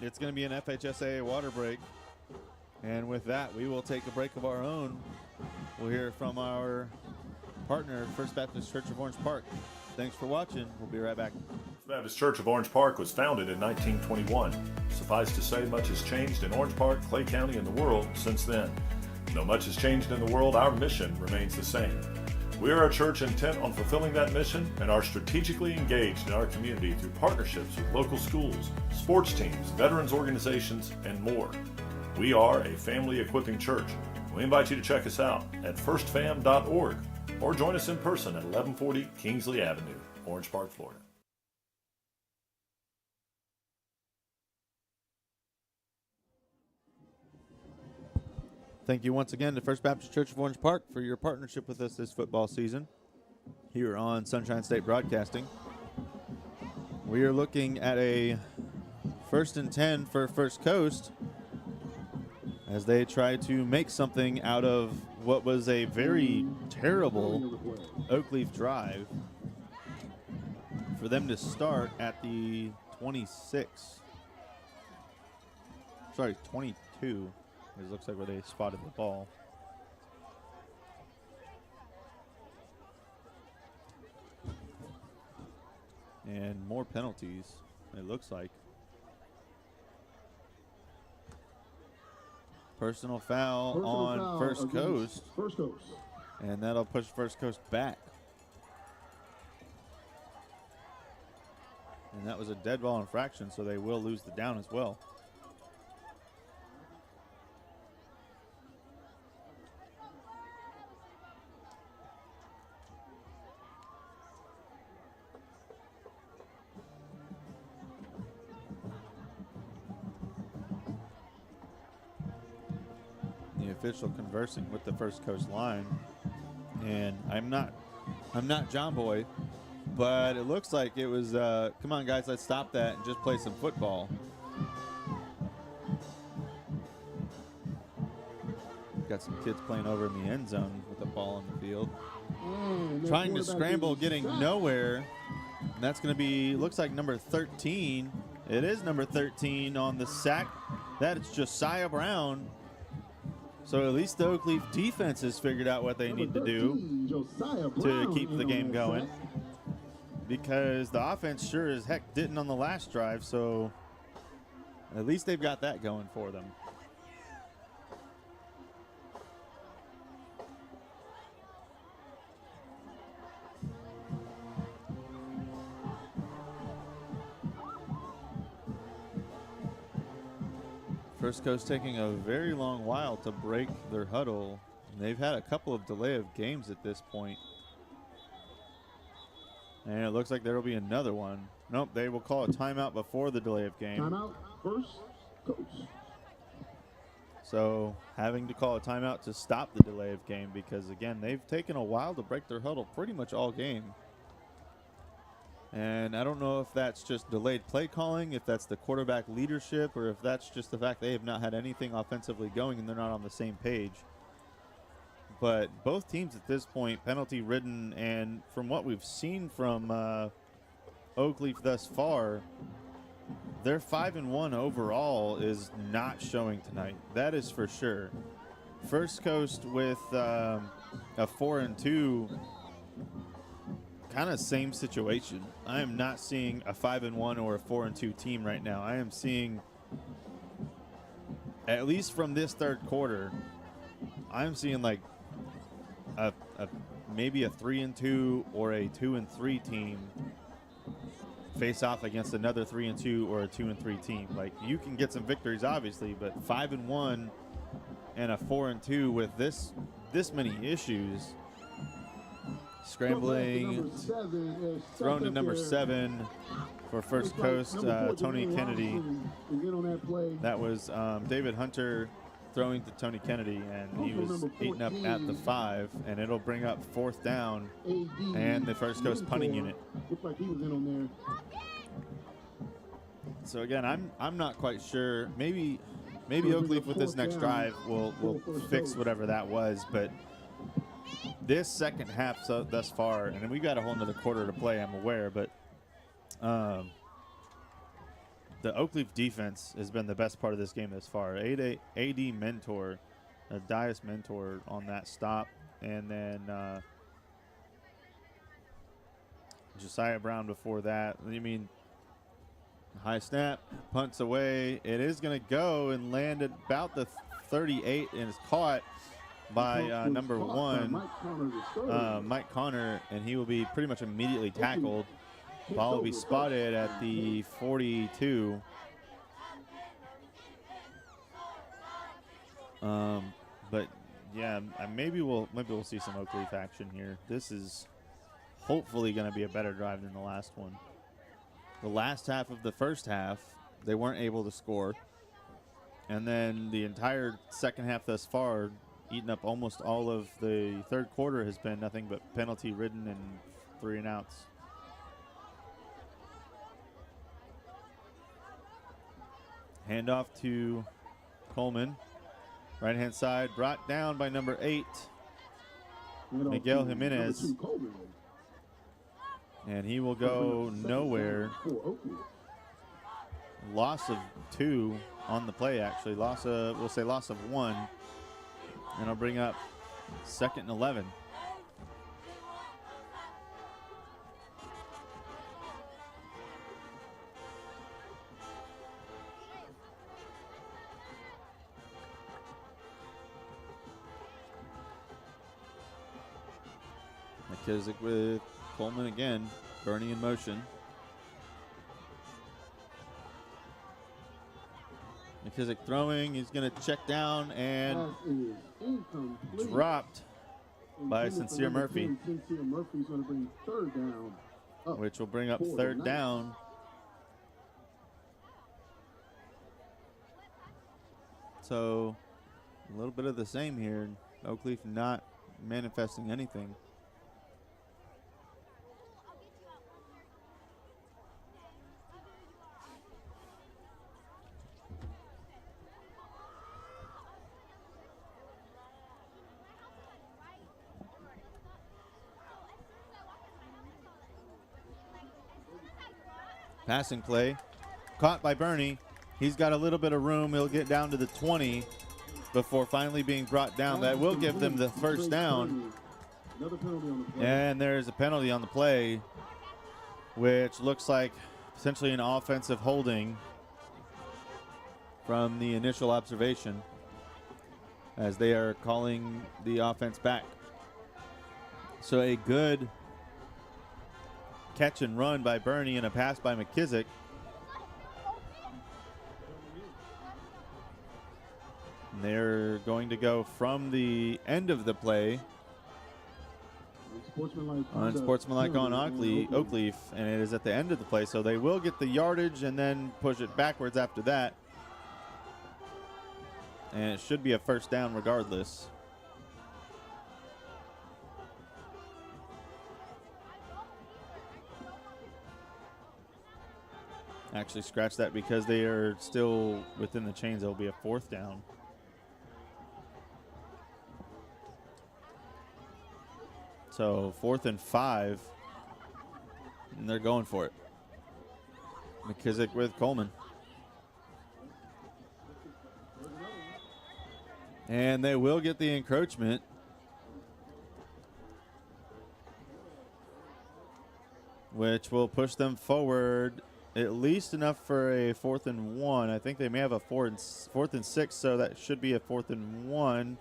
It's going to be an FHSAA water break, and with that we will take a break of our own. We'll hear from our partner, First Baptist Church of Orange Park. Thanks for watching. We'll be right back. First Baptist Church of Orange Park was founded in 1921. Suffice to say, much has changed in Orange Park, Clay County, and the world since then. Though much has changed in the world, our mission remains the same. We are a church intent on fulfilling that mission and are strategically engaged in our community through partnerships with local schools, sports teams, veterans organizations, and more. We are a family equipping church. We invite you to check us out at firstfam.org or join us in person at 1140 Kingsley Avenue, Orange Park, Florida. Thank you once again to First Baptist Church of Orange Park for your partnership with us this football season here on Sunshine State Broadcasting. We are looking at a 1st and 10 for First Coast as they try to make something out of what was a very terrible Oakleaf drive for them to start at the 26. Sorry, 22. It looks like where they spotted the ball. And more penalties, it looks like. Personal foul on First Coast. First Coast. And that'll push First Coast back. And that was a dead ball infraction, so they will lose the down as well. Official conversing with the First Coast line, and I'm not John Boy, but it looks like it was come on guys, let's stop that and just play some football. Got some kids playing over in the end zone with the ball in the field, trying to scramble, getting nowhere, and that's going to be, looks like number 13. It is number 13 on the sack. That is Josiah Brown. So at least the Oakleaf defense has figured out what they need to do to keep the game going, because the offense sure as heck didn't on the last drive, so at least they've got that going for them. First Coast taking a very long while to break their huddle. They've had a couple of delay of games at this point. And it looks like there will be another one. Nope, they will call a timeout before the delay of game. Timeout, First Coast. So having to call a timeout to stop the delay of game, because again, they've taken a while to break their huddle pretty much all game. And I don't know if that's just delayed play calling, if that's the quarterback leadership, or if that's just the fact they have not had anything offensively going and they're not on the same page. But both teams at this point, penalty ridden, and from what we've seen from Oakleaf thus far, their 5-1 overall is not showing tonight. That is for sure. First Coast with a 4-2. Kind of same situation. I am not seeing a 5-1 or a 4-2 team right now. I am seeing, at least from this third quarter, I'm seeing like maybe a 3-2 or a 2-3 team face off against another 3-2 or a 2-3 team. Like, you can get some victories obviously, but 5-1 and a 4-2 with this many issues. Scrambling, thrown to number 7 for First Coast, Tony Kennedy. That was David Hunter throwing to Tony Kennedy, and he was eaten up at the 5, and it'll bring up 4th down and the First Coast punting unit. So again, I'm not quite sure. Maybe Oakleaf with this next drive will fix whatever that was, but this second half thus far, and we've got a whole nother quarter to play, I'm aware, but the Oakleaf defense has been the best part of this game thus far. AD Mentor, Dias Mentor on that stop, and then Josiah Brown before that. I mean, high snap, punts away. It is going to go and land at about the 38 and is caught. by number Caught by 1, Mike Connor, the third. Mike Connor, and he will be pretty much immediately tackled. Ball will be spotted at the 42. But yeah, maybe we'll see some Oakleaf action here. This is hopefully going to be a better drive than the last one. The last half of the first half, they weren't able to score. And then the entire second half thus far, eating up almost all of the third quarter, has been nothing but penalty ridden and 3 and outs. Handoff to Coleman. Right hand side, brought down by number 8, Miguel Jimenez. And he will go nowhere. Loss of 2 on the play, actually. We'll say loss of 1. And I'll bring up 2nd and 11. McKissick with Coleman again, Bernie in motion. McKissick throwing, he's going to check down and dropped by Sincere Murphy. Sincere Murphy's going to bring 3rd down. Which will bring up 3rd down. So a little bit of the same here. Oakleaf not manifesting anything. Passing play, caught by Bernie. He's got a little bit of room. He'll get down to the 20 before finally being brought down. That will give them the 1st down. And there's a penalty on the play, which looks like potentially an offensive holding from the initial observation, as they are calling the offense back. So a good catch and run by Bernie and a pass by McKissick. And they're going to go from the end of the play unsportsmanlike on Oakleaf, and it is at the end of the play, so they will get the yardage and then push it backwards after that. And it should be a 1st down regardless. Actually, scratch that, because they are still within the chains. It'll be a 4th down. So 4th and 5, and they're going for it. McKissick with Coleman. And they will get the encroachment. Which will push them forward at least enough for a 4th and 1. I think they may have a 4th and 6, so that should be a 4th and 1.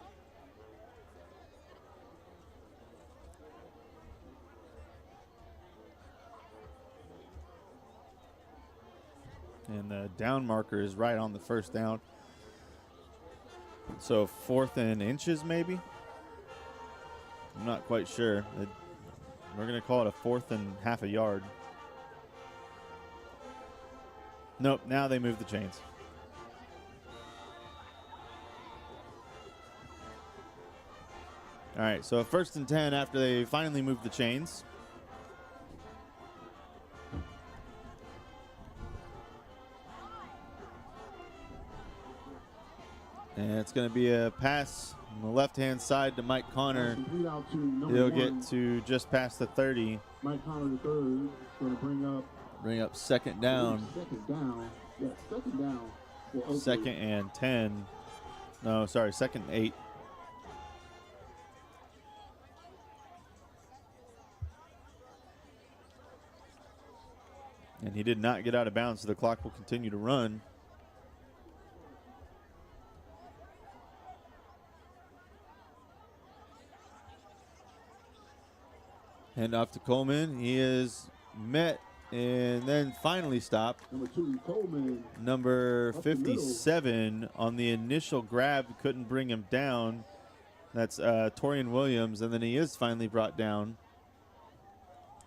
And the down marker is right on the 1st down. So 4th and inches, maybe? I'm not quite sure. We're going to call it a 4th and half a yard. Nope, now they move the chains. All right, so a 1st and 10 after they finally move the chains. And it's going to be a pass on the left-hand side to Mike Connor. He'll get to just past the 30. Mike Connor, the 3rd, is going to bring up 2nd down. 2nd down. Yeah, 2nd down. 2nd and 10. No, sorry, 2nd and 8. And he did not get out of bounds, so the clock will continue to run. Hand off to Coleman. He is met and then finally stopped. Number 2, Coleman. Number Up the middle. 57 on the initial grab couldn't bring him down. That's Torian Williams, and then he is finally brought down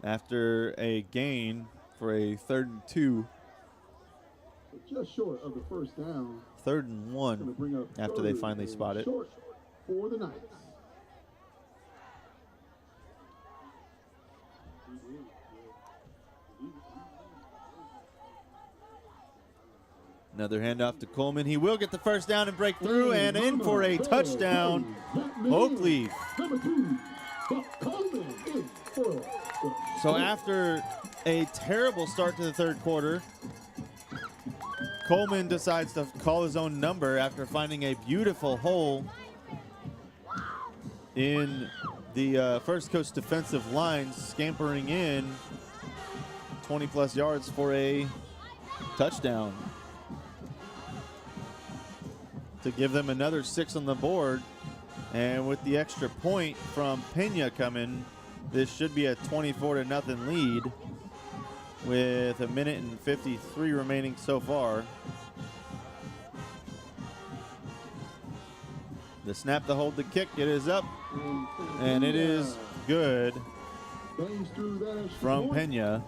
after a gain for a 3rd and 2. Just short of the first down. 3rd and 1 Bring up after they 3rd finally and spot it. Short for the Knights. Another handoff to Coleman. He will get the first down and break through, and in for a touchdown, Oakleaf. Number 2, Coleman in for So after a terrible start to the 3rd quarter, Coleman decides to call his own number after finding a beautiful hole in the First Coast defensive line, scampering in 20-plus yards for a touchdown to give them another 6 on the board. And with the extra point from Pena coming, this should be a 24-0 lead with 1:53 remaining so far. The snap, the hold, the kick, it is up, and it is good from Pena.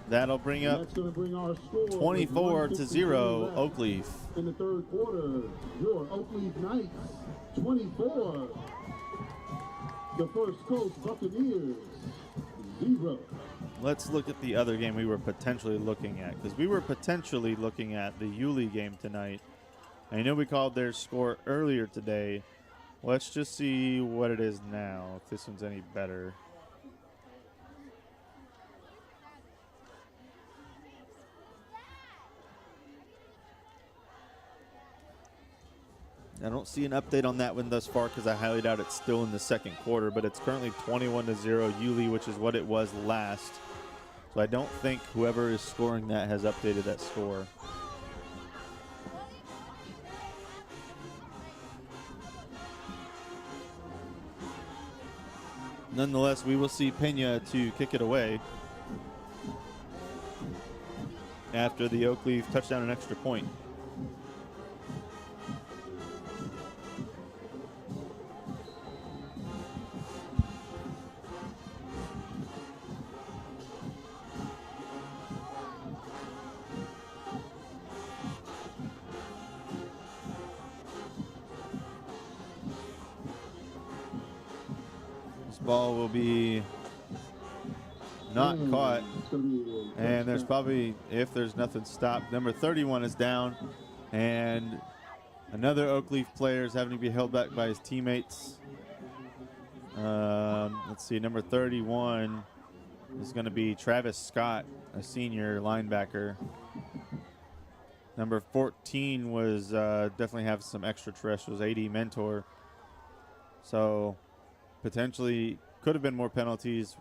That'll bring up 24-0 Oakleaf. In the 3rd quarter, your Oakleaf Knights 24, the First Coast Buccaneers 0. Let's look at the other game we were potentially looking at, because we were potentially looking at the Yulee game tonight. I know we called their score earlier today. Let's just see what it is now, if this one's any better. I don't see an update on that one thus far because I highly doubt it's still in the 2nd quarter, but it's currently 21-0 Yulee, which is what it was last. So I don't think whoever is scoring that has updated that score. Nonetheless, we will see Pena to kick it away after the Oakleaf touchdown and extra point. Ball will be not caught, and there's probably, if there's nothing stopped, number 31 is down, and another Oakleaf player is having to be held back by his teammates. Let's see, number 31 is going to be Travis Scott, a senior linebacker. Number 14 was definitely have some extraterrestrials, AD Mentor. So potentially could have been more penalties.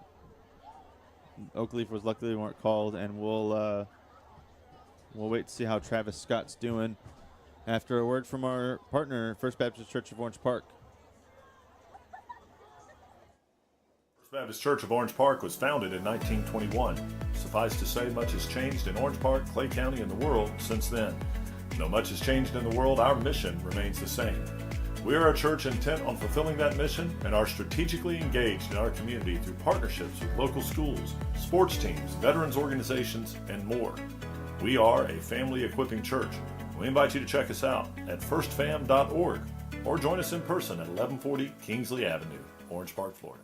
Oakleaf was luckily they weren't called, and we'll wait to see how Travis Scott's doing after a word from our partner, First Baptist Church of Orange Park. First Baptist Church of Orange Park was founded in 1921. Suffice to say, much has changed in Orange Park, Clay County, and the world since then. Though much has changed in the world, our mission remains the same. We are a church intent on fulfilling that mission and are strategically engaged in our community through partnerships with local schools, sports teams, veterans organizations, and more. We are a family equipping church. We invite you to check us out at firstfam.org or join us in person at 1140 Kingsley Avenue, Orange Park, Florida.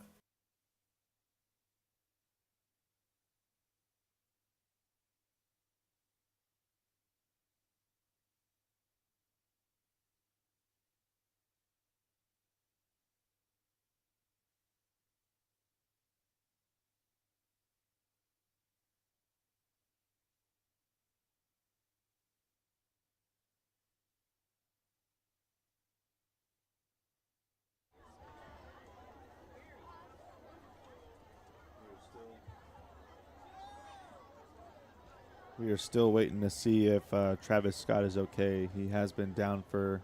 We are still waiting to see if Travis Scott is okay. He has been down for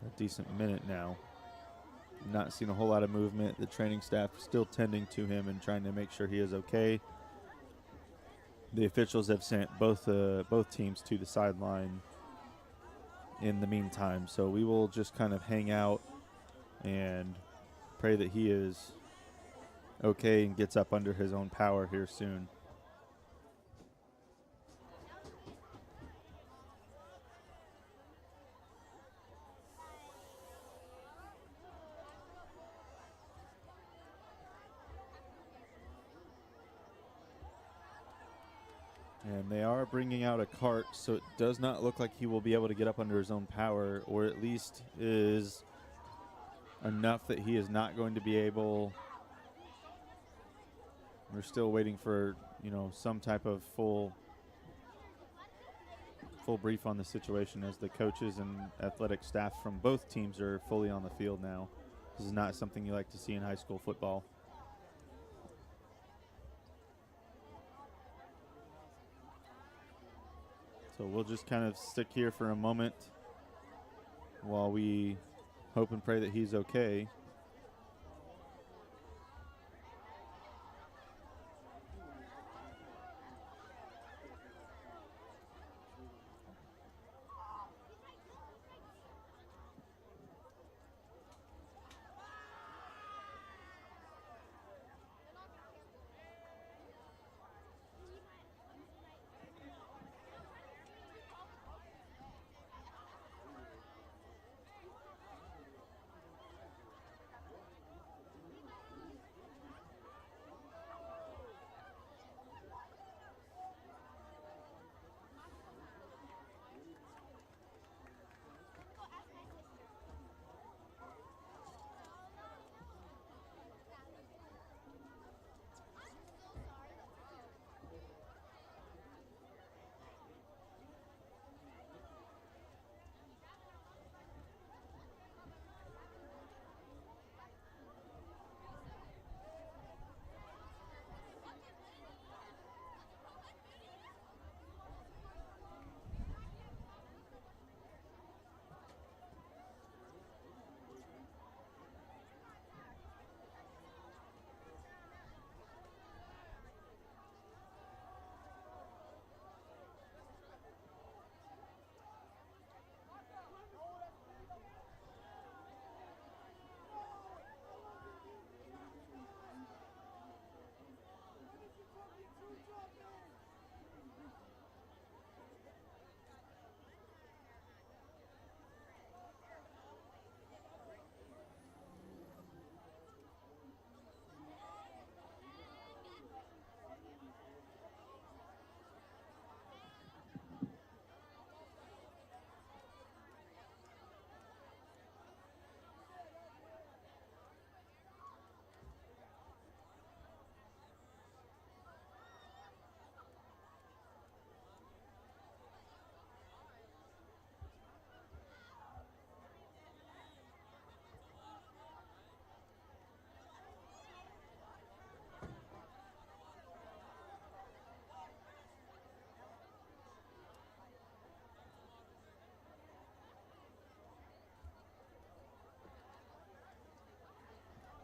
a decent minute now. Not seen a whole lot of movement. The training staff still tending to him and trying to make sure he is okay. The officials have sent both teams to the sideline in the meantime, so we will just kind of hang out and pray that he is okay and gets up under his own power here soon. And they are bringing out a cart, so it does not look like he will be able to get up under his own power, or at least is enough that he is not going to be able. We're still waiting for, some type of full brief on the situation, as the coaches and athletic staff from both teams are fully on the field now. This is not something you like to see in high school football. So we'll just kind of stick here for a moment while we hope and pray that he's okay.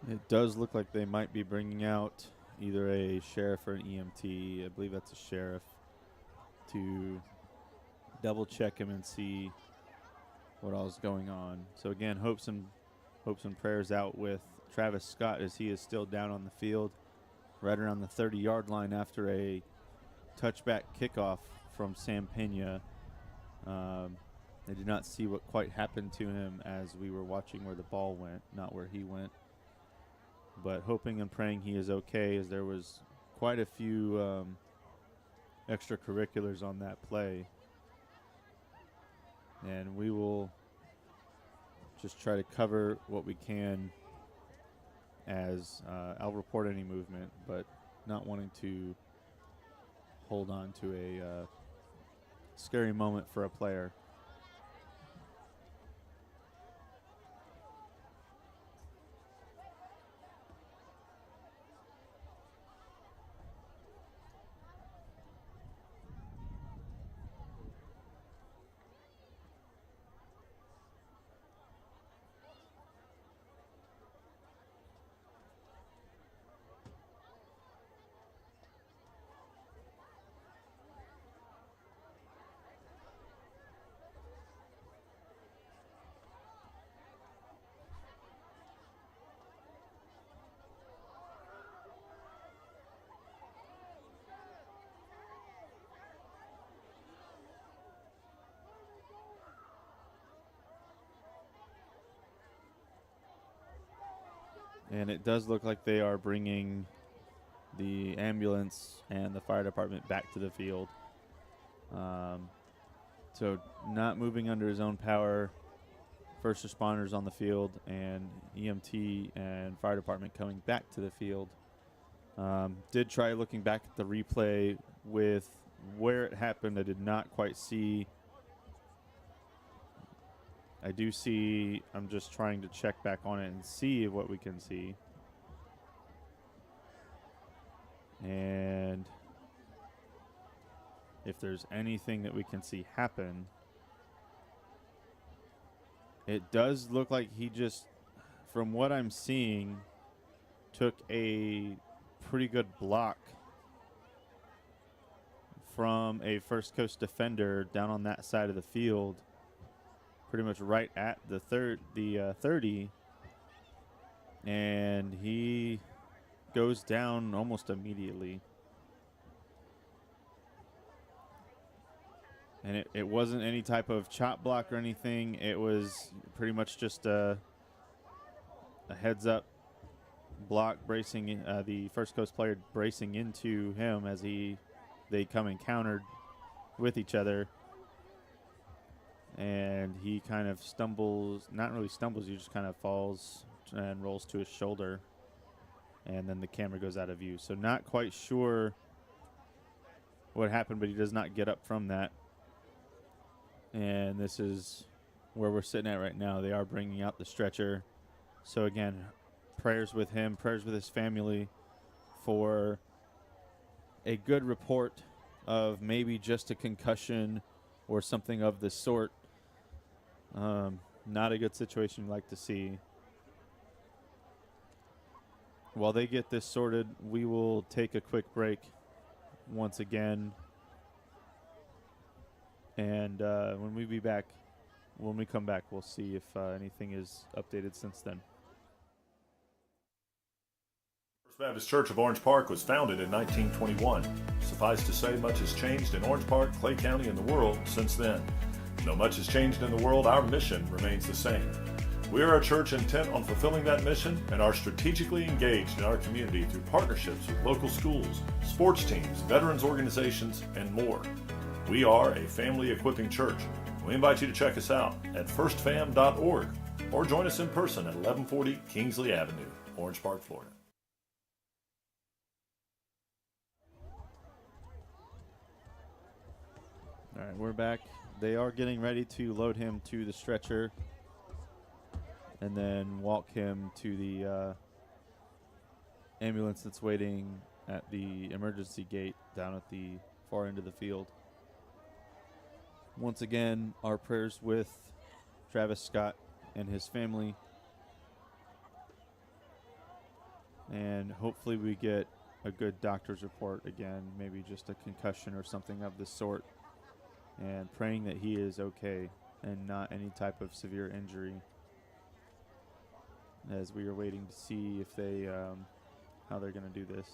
It does look like they might be bringing out either a sheriff or an EMT. I believe that's a sheriff, to double check him and see what all is going on. So again, hopes and prayers out with Travis Scott, as he is still down on the field right around the 30-yard line after a touchback kickoff from Sam Pena. They did not see what quite happened to him as we were watching where the ball went, not where he went. But hoping and praying he is okay, as there was quite a few extracurriculars on that play. And we will just try to cover what we can, as I'll report any movement, but not wanting to hold on to a scary moment for a player. And it does look like they are bringing the ambulance and the fire department back to the field. So not moving under his own power. First responders on the field and EMT and fire department coming back to the field. Did try looking back at the replay with where it happened. I did not quite see. I do see. I'm just trying to check back on it and see what we can see. And if there's anything that we can see happen, it does look like he just, from what I'm seeing, took a pretty good block from a First Coast defender down on that side of the field, pretty much right at the 30, and he goes down almost immediately. And it wasn't any type of chop block or anything. It was pretty much just a heads-up block bracing, the First Coast player bracing into him as they come encountered with each other. And he kind of stumbles, not really stumbles, he just kind of falls and rolls to his shoulder. And then the camera goes out of view. So not quite sure what happened, but he does not get up from that. And this is where we're sitting at right now. They are bringing out the stretcher. So again, prayers with him, prayers with his family for a good report of maybe just a concussion or something of the sort. Not a good situation you'd like to see. While they get this sorted, we will take a quick break once again. And when we come back, we'll see if anything is updated since then. First Baptist Church of Orange Park was founded in 1921. Suffice to say, much has changed in Orange Park, Clay County, and the world since then. Though much has changed in the world, our mission remains the same. We are a church intent on fulfilling that mission and are strategically engaged in our community through partnerships with local schools, sports teams, veterans organizations, and more. We are a family equipping church. We invite you to check us out at firstfam.org or join us in person at 1140 Kingsley Avenue, Orange Park, Florida. All right, we're back. They are getting ready to load him to the stretcher and then walk him to the ambulance that's waiting at the emergency gate down at the far end of the field. Once again, our prayers with Travis Scott and his family. And hopefully we get a good doctor's report again, maybe just a concussion or something of the sort. And praying that he is okay and not any type of severe injury, as we are waiting to see if they, how they're going to do this.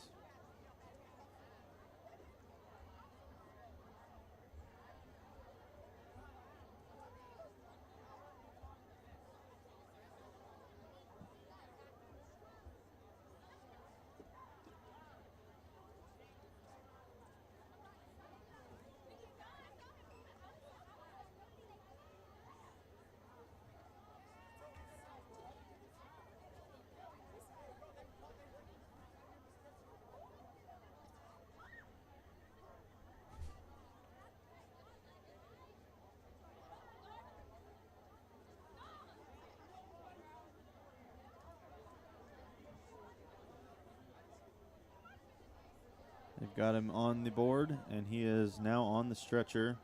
They've got him on the board, and he is now on the stretcher.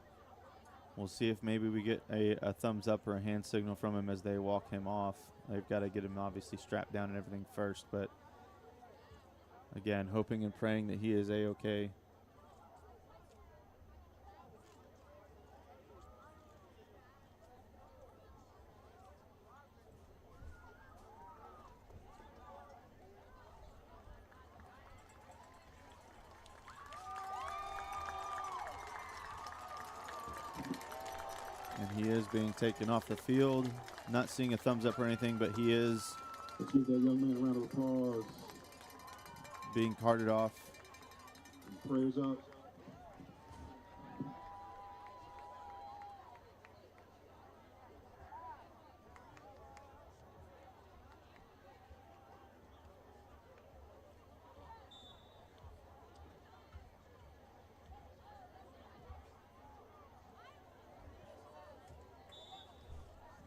We'll see if maybe we get a thumbs up or a hand signal from him as they walk him off. They've got to get him obviously strapped down and everything first, but again, hoping and praying that he is A-okay. And he is being taken off the field. Not seeing a thumbs up or anything, but he is Let's give that young man a round of applause. Being carted off. And prayers up.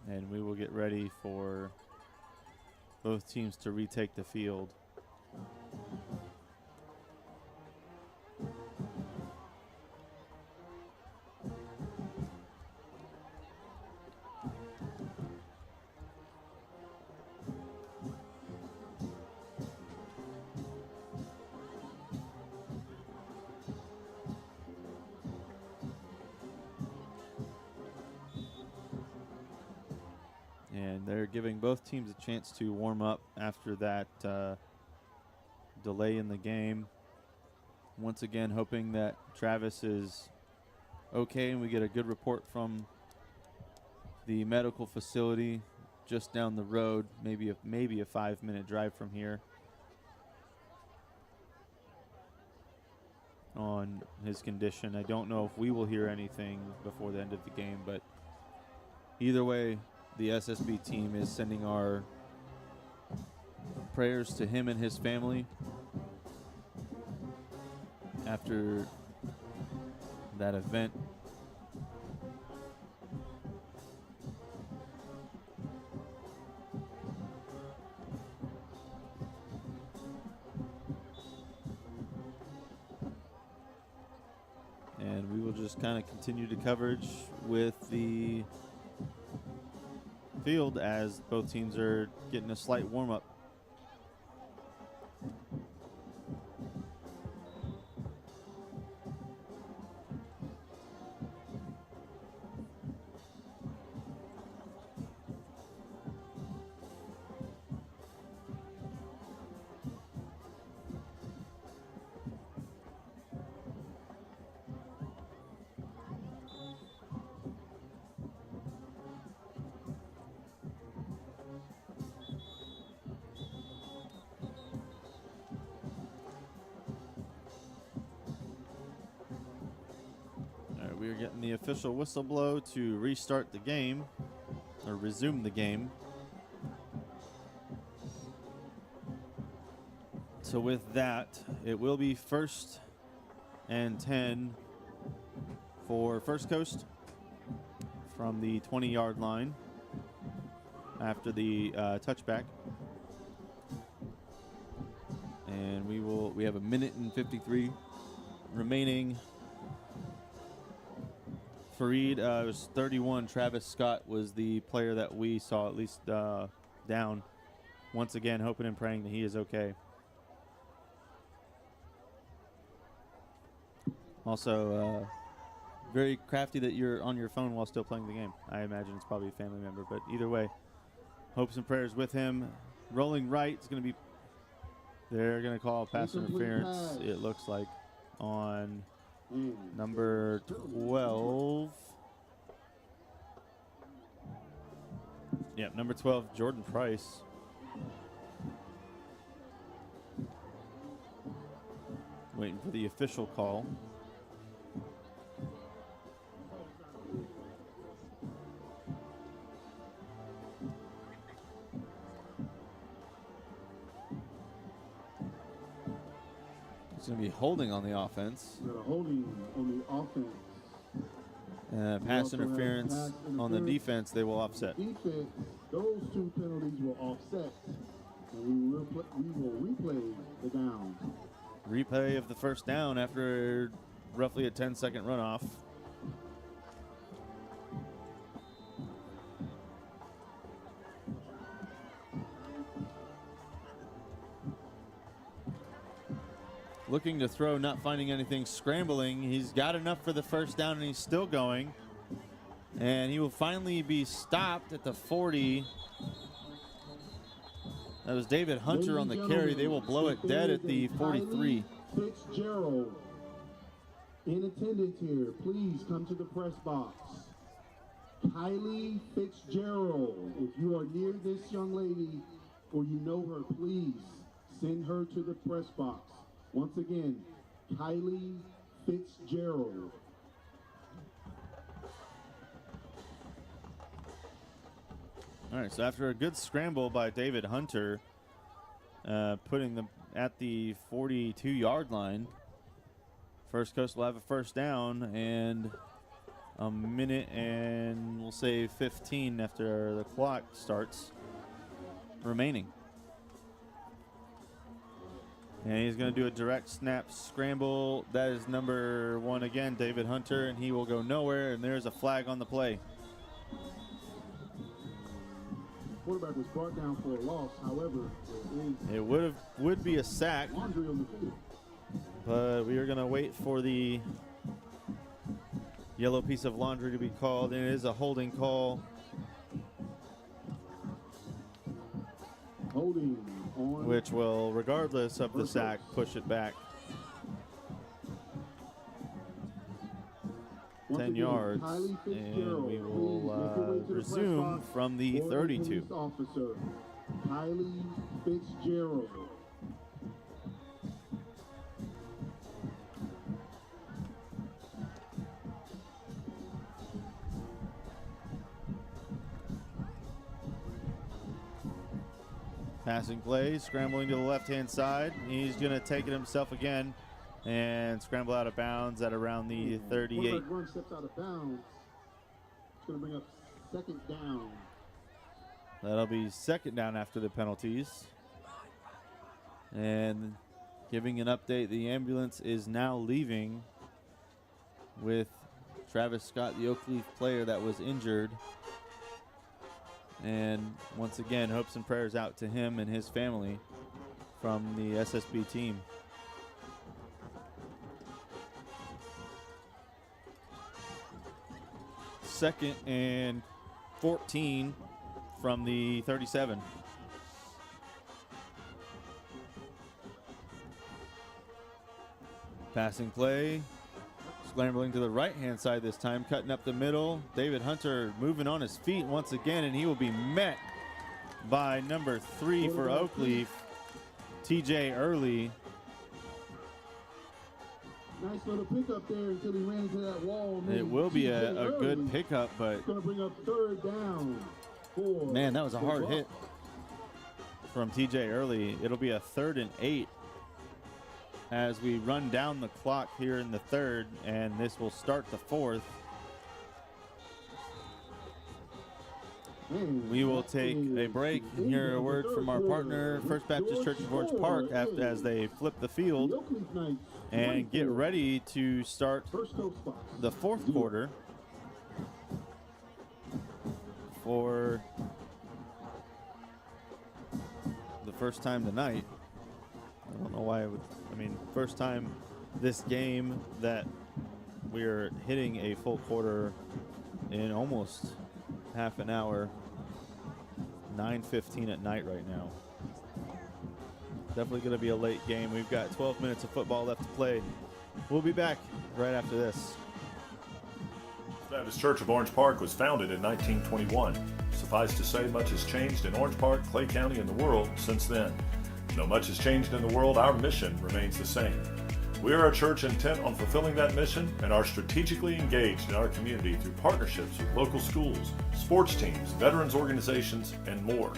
And we will get ready for both teams to retake the field. And they're giving both teams a chance to warm up after that delay in the game. Once again, hoping that Travis is okay and we get a good report from the medical facility just down the road, maybe a 5-minute drive from here, on his condition. I don't know if we will hear anything before the end of the game, but either way, the SSB team is sending our prayers to him and his family after that event. And we will just kind of continue the coverage with the field as both teams are getting a slight warm-up. We are getting the official whistle blow to restart the game, or resume the game. So with that, it will be 1st and 10 for First Coast from the 20-yard line after the touchback. And we have a minute and 53 remaining. Fareed was 31. Travis Scott was the player that we saw at least down. Once again, hoping and praying that he is okay. Also, very crafty that you're on your phone while still playing the game. I imagine it's probably a family member, but either way, hopes and prayers with him. Rolling right is going to be, they're going to call pass interference, it looks like, on number 12. Yep, number 12, Jordan Price. Waiting for the official call. It's going to be holding on the offense. Holding on the offense. Pass interference on the defense, they will offset. Defense, those two penalties will offset, and we will replay the downs. Replay of the first down after roughly a 10-second runoff. Looking to throw, not finding anything, scrambling. He's got enough for the first down, and he's still going. And he will finally be stopped at the 40. That was David Hunter on the carry. They will blow it dead at the 43. Fitzgerald, in attendance here, please come to the press box. Kylie Fitzgerald, if you are near this young lady, or you know her, please send her to the press box. Once again, Kylie Fitzgerald. All right, so after a good scramble by David Hunter, putting them at the 42-yard line, First Coast will have a first down and a minute and we'll say 15 after the clock starts remaining. And he's going to do a direct snap scramble. That is number 1 again, David Hunter, and he will go nowhere, and there's a flag on the play. Quarterback was brought down for a loss. However, It would be a sack, laundry on the field. but we are going to wait for the yellow piece of laundry to be called, and it is a holding call. Holding on. Which will, regardless of the sack, push it back Once 10 again, yards, Kylie and Fitzgerald, we please will make your way to the press resume box from the for 32. police officer, Kylie Fitzgerald. Passing play, scrambling to the left-hand side. He's going to take it himself again and scramble out of bounds at around the 38. Quarterback run steps out of bounds. It's going to bring up second down. That'll be second down after the penalties. And giving an update, the ambulance is now leaving with Travis Scott, the Oakleaf player that was injured. And once again, hopes and prayers out to him and his family from the SSB team. Second and 14 from the 37. Passing play. Scrambling to the right-hand side this time, cutting up the middle. David Hunter moving on his feet once again, and he will be met by number 3 for Oakleaf, TJ Early. Nice little pickup there until he ran into that wall. It will be a good pickup, but it's going to bring up third down. Man, that was a hard hit from TJ Early. It'll be a 3rd and 8 as we run down the clock here in the 3rd, and this will start the 4th. We will take a break and hear a word from our partner, First Baptist Church of Orange Park, as they flip the field and get ready to start the 4th quarter for the first time tonight. I don't know why first time this game that we're hitting a full quarter in almost half an hour. 9:15 at night right now. Definitely going to be a late game. We've got 12 minutes of football left to play. We'll be back right after this. Baptist Church of Orange Park was founded in 1921. Suffice to say, much has changed in Orange Park, Clay County, and the world since then. Though much has changed in the world, our mission remains the same. We are a church intent on fulfilling that mission and are strategically engaged in our community through partnerships with local schools, sports teams, veterans organizations, and more.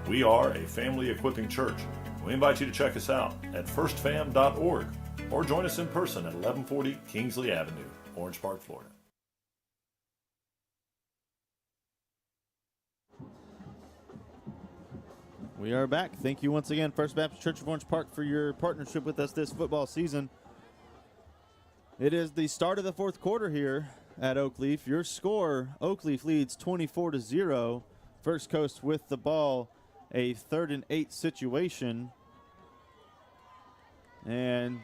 We are a family equipping church. We invite you to check us out at firstfam.org or join us in person at 1140 Kingsley Avenue, Orange Park, Florida. We are back. Thank you once again, First Baptist Church of Orange Park, for your partnership with us this football season. It is the start of the 4th quarter here at Oakleaf. Your score, Oakleaf leads 24-0. First Coast with the ball, a 3rd and 8 situation. And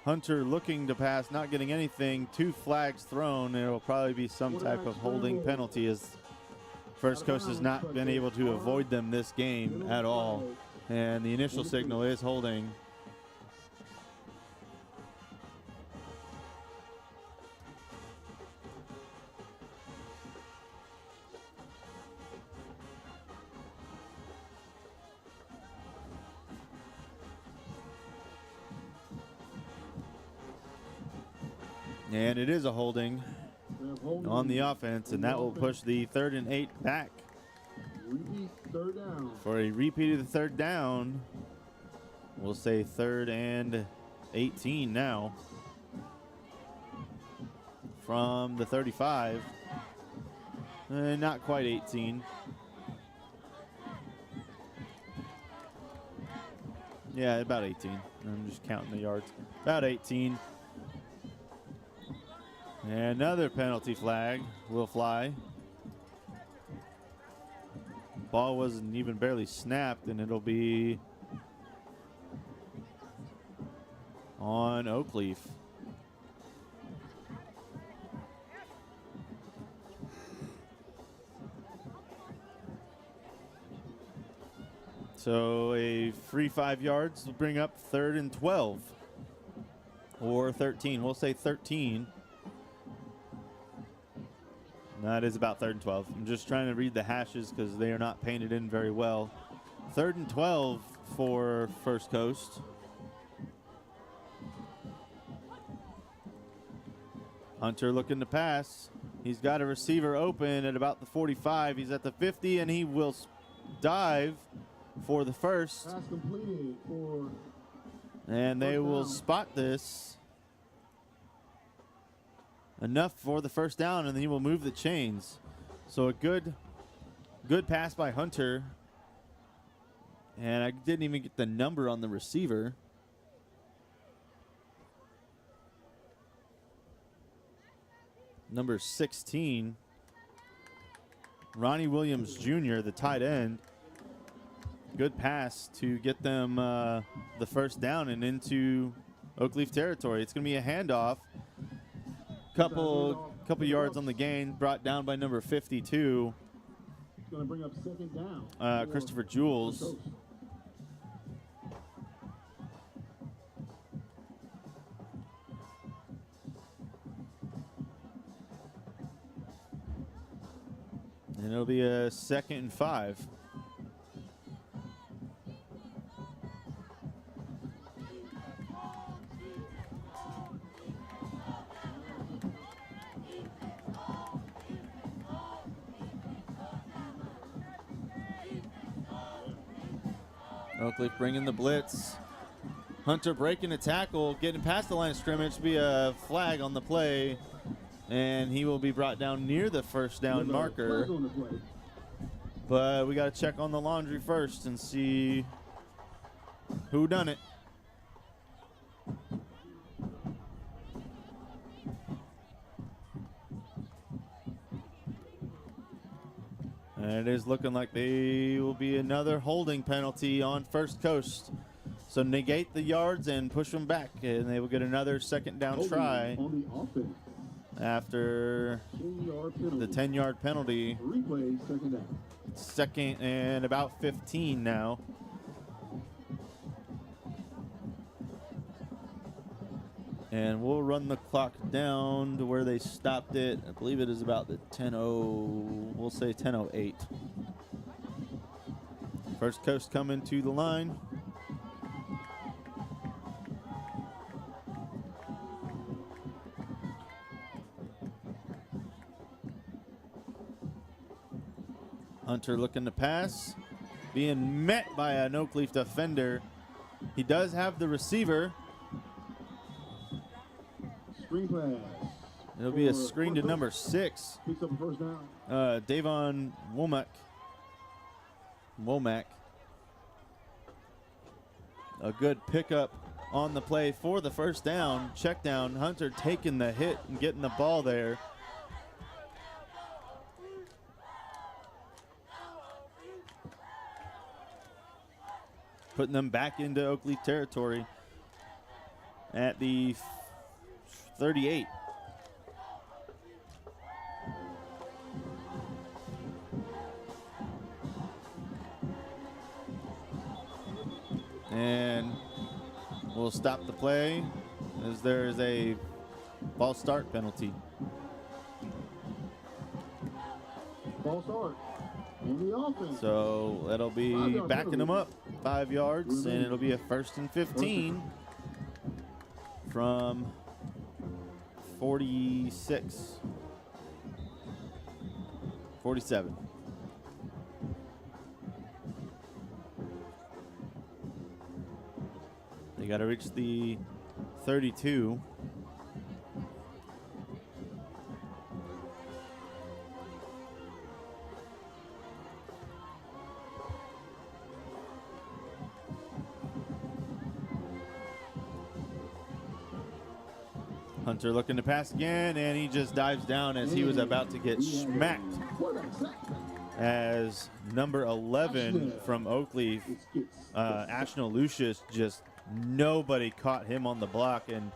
Hunter looking to pass, not getting anything. 2 flags thrown, and it will probably be some type of holding penalty, as First Coast has not been able to avoid them this game at all. And the initial signal is holding. And it is a holding We have holding on the offense, and that will push the 3rd and 8 back. Repeat, third down. For a repeat of the 3rd down, we'll say 3rd and 18 now from the 35. Not quite 18. Yeah, about 18. I'm just counting the yards. About 18. And another penalty flag will fly. Ball wasn't even barely snapped, and it'll be on Oakleaf. So a free 5 yards will bring up 3rd and 12 or 13. We'll say 13. No, it is about 3rd and 12. I'm just trying to read the hashes because they are not painted in very well. 3rd and 12 for First Coast. Hunter looking to pass. He's got a receiver open at about the 45. He's at the 50, and he will dive for the first. Pass completed for And they first will down. spot this. Enough for the first down, and then he will move the chains. So a good pass by Hunter. And I didn't even get the number on the receiver. Number 16. Ronnie Williams Jr., the tight end. Good pass to get them the first down and into Oakleaf territory. It's going to be a handoff. Couple yards on the gain, brought down by number 52, It's going to bring up 2nd down. for Christopher First Jules. Coast. And it'll be a 2nd and 5. Oakleaf bringing the blitz. Hunter breaking a tackle, getting past the line of scrimmage. Be a flag on the play, and he will be brought down near the first down There's a marker. flag on the play. But we got to check on the laundry first and see who done it. And it is looking like they will be another holding penalty on First Coast. So negate the yards and push them back, and they will get another 2nd down Holding try on the offense. after 10-yard penalty. the 10-yard penalty. Replay, 2nd down. 2nd and about 15 now. And we'll run the clock down to where they stopped it. I believe it is about the 10:0, we'll say 10:08. First Coast coming to the line. Hunter looking to pass. Being met by an Oakleaf defender. He does have the receiver. Screen pass. It'll be a for screen to First number Coast. 6. Picks up a first down. Davon Womack. A good pickup on the play for the first down. Check down. Hunter taking the hit and getting the ball there. Putting them back into Oakleaf territory at the 38. And we'll stop the play as there is a false start penalty. Ball start on the offense. So that'll be 5-yard backing them penalty. up 5 yards, and it'll be a 1st and 15 from 46. 47. They got to reach the 32. Hunter looking to pass again, and he just dives down as he was about to get smacked. As number 11 from Oakleaf, Ashnell Lucius, just nobody caught him on the block, and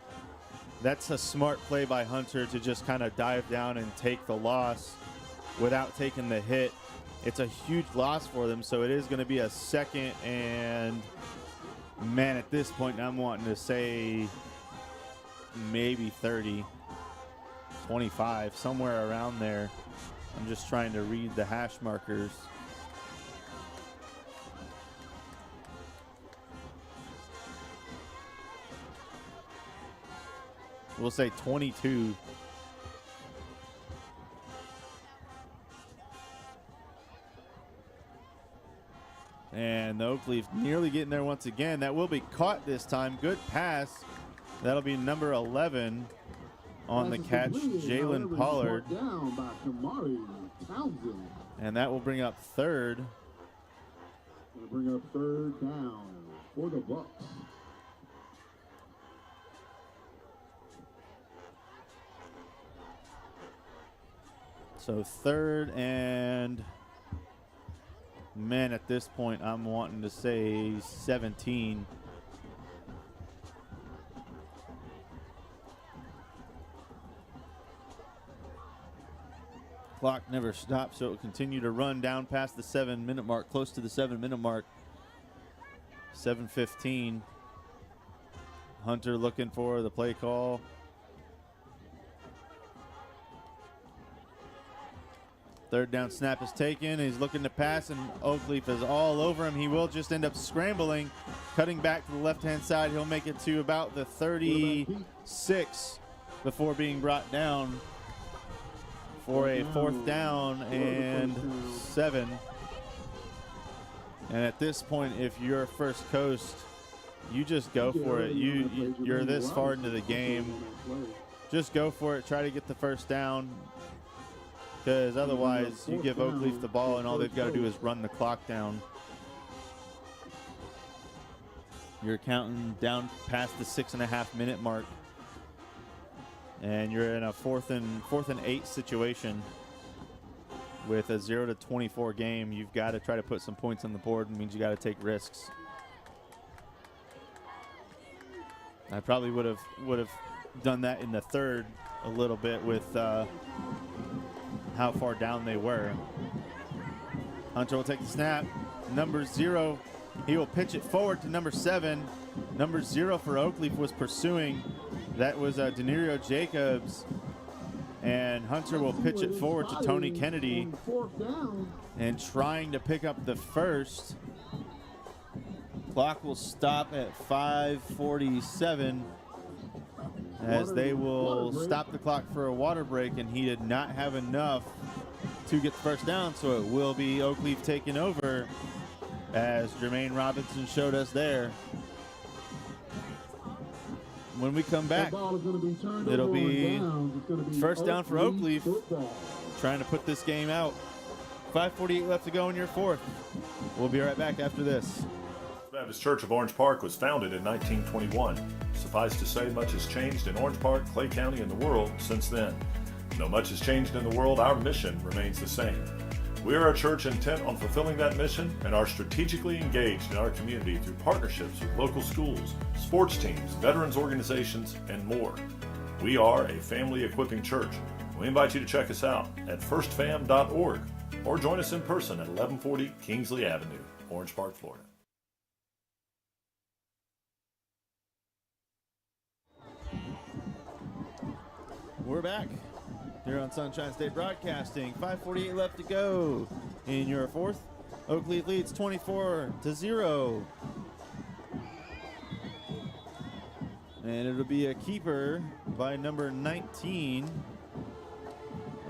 that's a smart play by Hunter to just kind of dive down and take the loss without taking the hit. It's a huge loss for them, so it is going to be a second, and man, at this point, I'm wanting to say maybe 30, 25, somewhere around there. I'm just trying to read the hash markers. We'll say 22. And the Oakleaf nearly getting there once again. That will be caught this time. Good pass. That'll be number 11 on the catch, Jalen Pollard. And that will bring up third. Bring up third down for the Bucks. So third and, man, at this point, I'm wanting to say 17. Clock never stops, so it will continue to run down past the 7-minute mark, close to the 7-minute mark. 7:15. Hunter looking for the play call. Third down snap is taken. He's looking to pass, and Oakleaf is all over him. He will just end up scrambling, cutting back to the left-hand side. He'll make it to about the 36 before being brought down for a fourth down and 7. And at this point, if you're First Coast, you just go for it. You're this far into the game. Just go for it. Try to get the first down, because otherwise you give Oakleaf the ball and all they've got to do is run the clock down. You're counting down past the 6.5-minute mark, and you're in a fourth and 8 situation with a 0-24 game. You've got to try to put some points on the board. It means you got to take risks. I probably would have done that in the third a little bit with how far down they were. Hunter will take the snap. Number 0, he will pitch it forward to number 7. Number 0 for Oakleaf was pursuing. That was Denario Jacobs. And Hunter will pitch it forward to Tony Kennedy, and trying to pick up the first. Clock will stop at 5:47 as they will stop the clock for a water break, and he did not have enough to get the first down, so it will be Oakleaf taking over, as Jermaine Robinson showed us there. When we come back, it'll be first down for Oakleaf, trying to put this game out. 5:48 left to go in your fourth. We'll be right back after this. Baptist Church of Orange Park was founded in 1921. Suffice to say, much has changed in Orange Park, Clay County, and the world since then. Though much has changed in the world, our mission remains the same. We are a church intent on fulfilling that mission and are strategically engaged in our community through partnerships with local schools, sports teams, veterans organizations, and more. We are a family equipping church. We invite you to check us out at firstfam.org or join us in person at 1140 Kingsley Avenue, Orange Park, Florida. We're back here on Sunshine State Broadcasting. 5:48 left to go in your fourth. Oakleaf leads 24-0. And it'll be a keeper by number 19,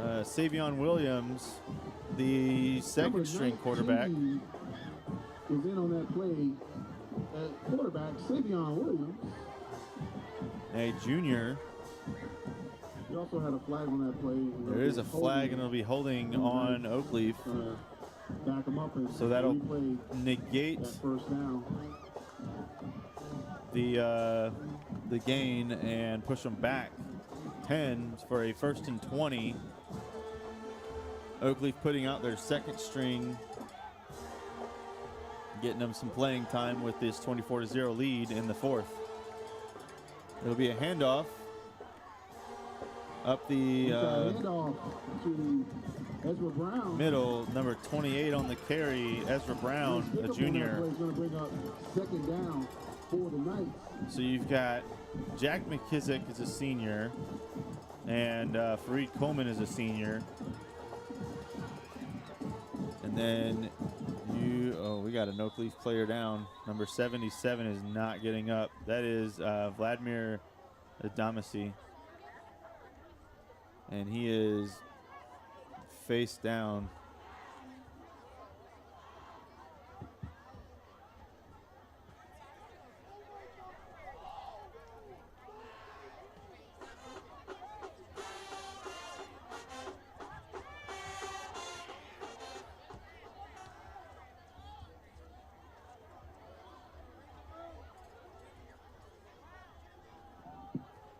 Savion Williams, the second string quarterback. Was in on that play. Quarterback Savion Williams, A junior. he also had a flag on that play. There is a flag, and it'll be holding on Oakleaf. Back him up and So that'll replay negate that first down. the gain and push them back 10 for a 1st and 20. Oakleaf putting out their second string, getting them some playing time with this 24-0 lead in the 4th. It'll be a handoff up the Handoff to Ezra Brown. middle, number 28 on the carry, Ezra Brown, a junior. He's going to bring up second down for the Knights. So you've got Jack McKissick is a senior, and Fareed Coleman is a senior. And then we got an Oakleaf player down. Number 77 is not getting up. That is Vladimir Adamasi. And he is face down.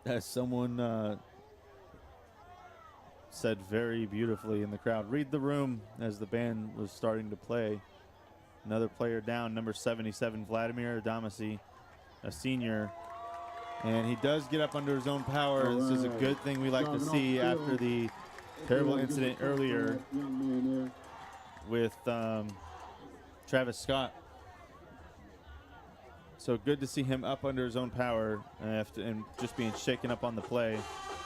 As someone said very beautifully in the crowd, read the room, as the band was starting to play. Another player down, number 77, Vladimir Adamasi, a senior. And he does get up under his own power. This is a good thing we like to see after the terrible incident earlier with Travis Scott. So good to see him up under his own power and just being shaken up on the play.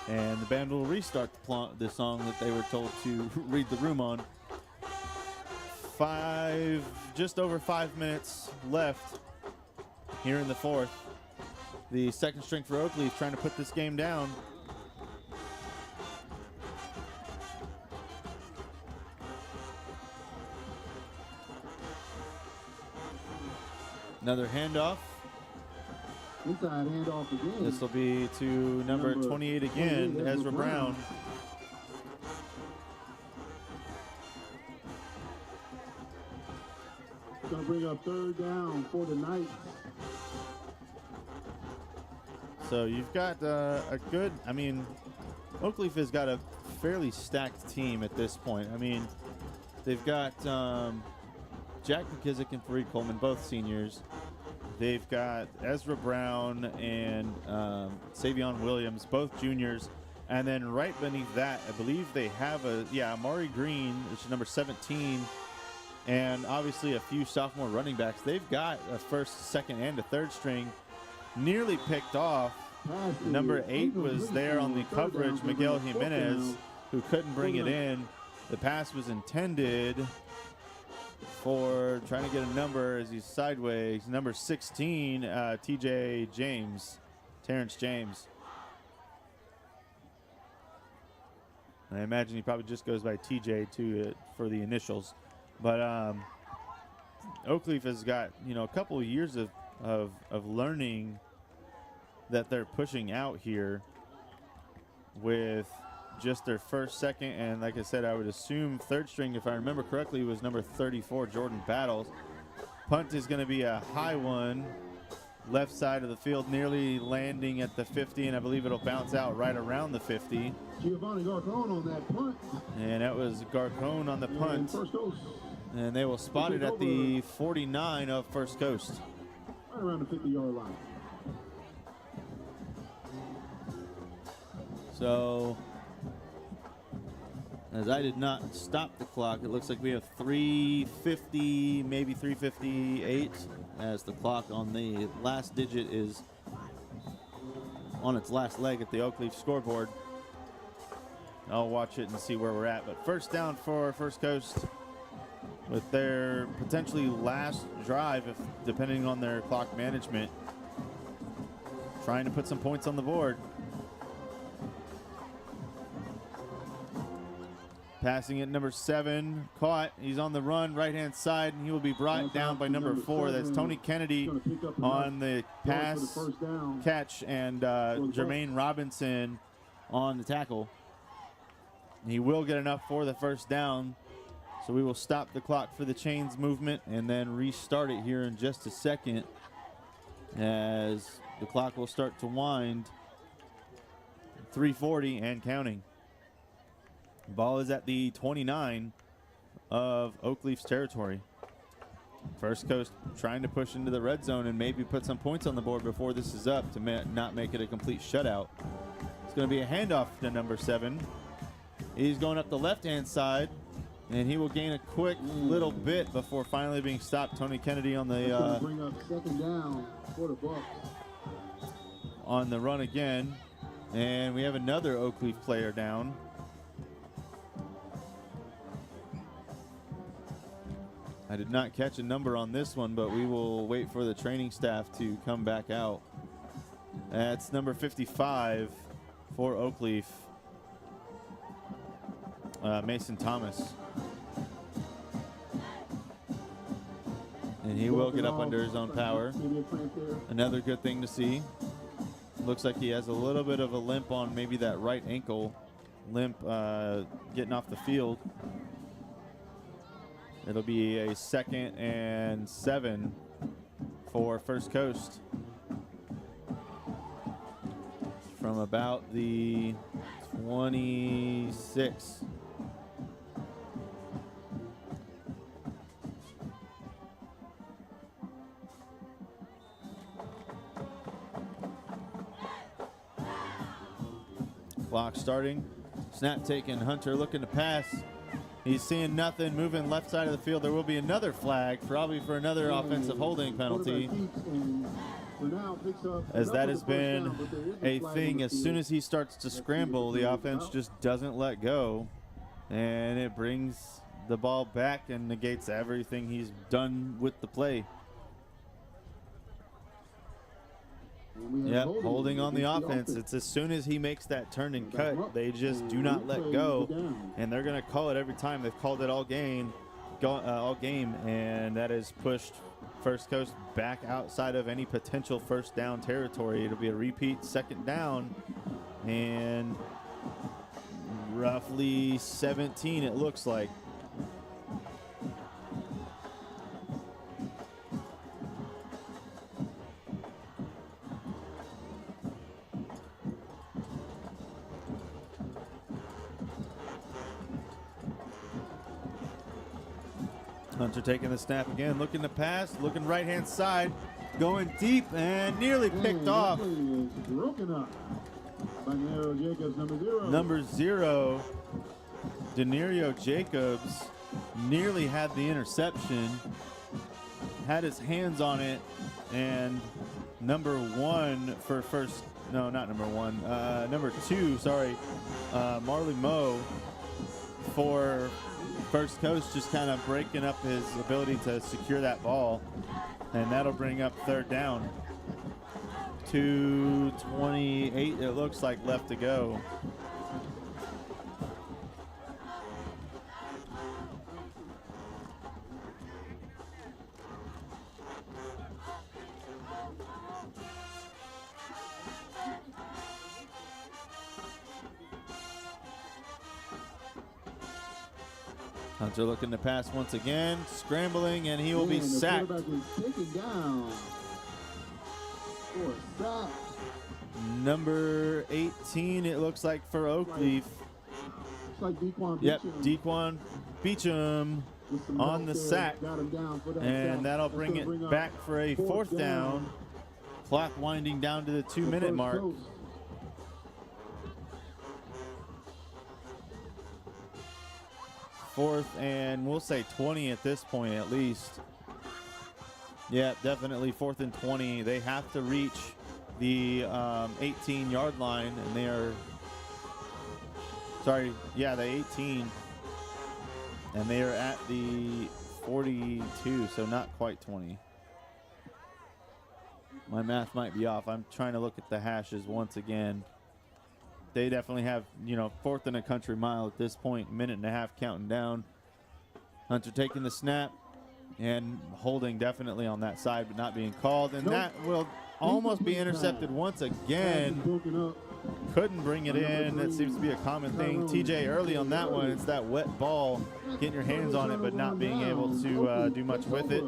And the band will restart the song that they were told to read the room on. Just over 5 minutes left here in the 4th. The second string for Oakleaf trying to put this game down. Another handoff. Inside handoff again. This will be to number 28 again, 28, Ezra Brown. Going to bring up third down for the Knights. So you've got a good, Oakleaf has got a fairly stacked team at this point. They've got Jack McKissick and Fareed Coleman, both seniors. They've got Ezra Brown and Savion Williams, both juniors. And then right beneath that, I believe they have Amari Green, which is number 17, and obviously a few sophomore running backs. They've got a first, second, and a third string nearly picked off. Number 8 was there on the coverage, Miguel Jimenez, who couldn't bring it in. The pass was intended for trying to get a number as he's sideways. Number 16, TJ James, Terrence James. I imagine he probably just goes by TJ too for the initials. But Oakleaf has got, a couple of years of learning that they're pushing out here with just their first, second, and like I said, I would assume third string, if I remember correctly, was number 34, Jordan Battles. Punt is going to be a high one, left side of the field, nearly landing at the 50, and I believe it'll bounce out right around the 50. Giovanni Garcon on that punt. And that was Garcon on the punt. First Coast. And they will spot it at the 49 of First Coast. Right around the 50-yard line. So, as I did not stop the clock, it looks like we have 3:50, maybe 3:58, as the clock on the last digit is on its last leg at the Oakleaf scoreboard. I'll watch it and see where we're at. But first down for First Coast with their potentially last drive, depending on their clock management. trying to put some points on the board. Passing at number 7, caught. He's on the run, right-hand side, and he will be brought down by number 4. That's Tony Kennedy on the pass catch, and Jermaine Robinson on the tackle. He will get enough for the first down, so we will stop the clock for the chains movement and then restart it here in just a second as the clock will start to wind. 3:40 and counting. Ball is at the 29 of Oakleaf's territory. First Coast trying to push into the red zone and maybe put some points on the board before this is up to not make it a complete shutout. It's going to be a handoff to number 7. He's going up the left-hand side, and he will gain a quick little bit before finally being stopped. Tony Kennedy on the bring up second down for the Bucs. On the run again, and we have another Oakleaf player down. I did not catch a number on this one, but we will wait for the training staff to come back out. That's number 55 for Oakleaf, Mason Thomas. And he will get up under his own power. Another good thing to see. Looks like he has a little bit of a limp on maybe that right ankle limp getting off the field. It'll be a 2nd and 7 for First Coast from about the 26. Clock starting. Snap taken. Hunter looking to pass. He's seeing nothing, moving left side of the field. There will be another flag, probably for another offensive holding penalty, as that has been a thing. As soon as he starts to scramble, the offense just doesn't let go, and it brings the ball back and negates everything he's done with the play. Yep, holding on the offense. It's as soon as he makes that turn and cut, they just do not let go, and they're going to call it every time. They've called it all game, and that has pushed First Coast back outside of any potential first down territory. It'll be a repeat 2nd down, and roughly 17 it looks like. Hunter taking the snap again, looking to pass, looking right-hand side, going deep, and nearly picked off. Broken up by Jacobs, Number 0, Denario Jacobs, nearly had the interception, had his hands on it, and number 1 for first, no, not number 1, number 2, sorry, Marley Moe for First Coast, just kind of breaking up his ability to secure that ball, and that'll bring up 3rd down. 2:28 it looks like left to go. Hunter looking to pass once again, scrambling, and he will be sacked. Number 18, it looks like, for Oakleaf. Yep, Dequan Beecham on the sack, and that'll bring it back for a 4th down. Clock winding down to the 2-minute mark. Fourth and we'll say 20 at this point at least. Yeah, definitely 4th and 20. They have to reach the 18-yard line, and they are, sorry, yeah, the 18. And they are at the 42, so not quite 20. My math might be off. I'm trying to look at the hashes once again. They definitely have, you know, 4th and a country mile at this point, minute and a half counting down. Hunter taking the snap and holding definitely on that side, but not being called. And that will almost be intercepted once again. Couldn't bring it in. That seems to be a common thing. TJ early on that one. It's that wet ball, getting your hands on it, but not being able to do much with it.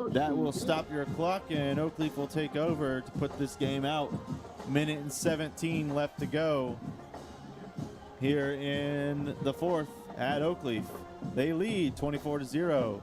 That will stop your clock, and Oakleaf will take over to put this game out. Minute and 17 left to go here in the 4th at Oakleaf. They lead 24-0.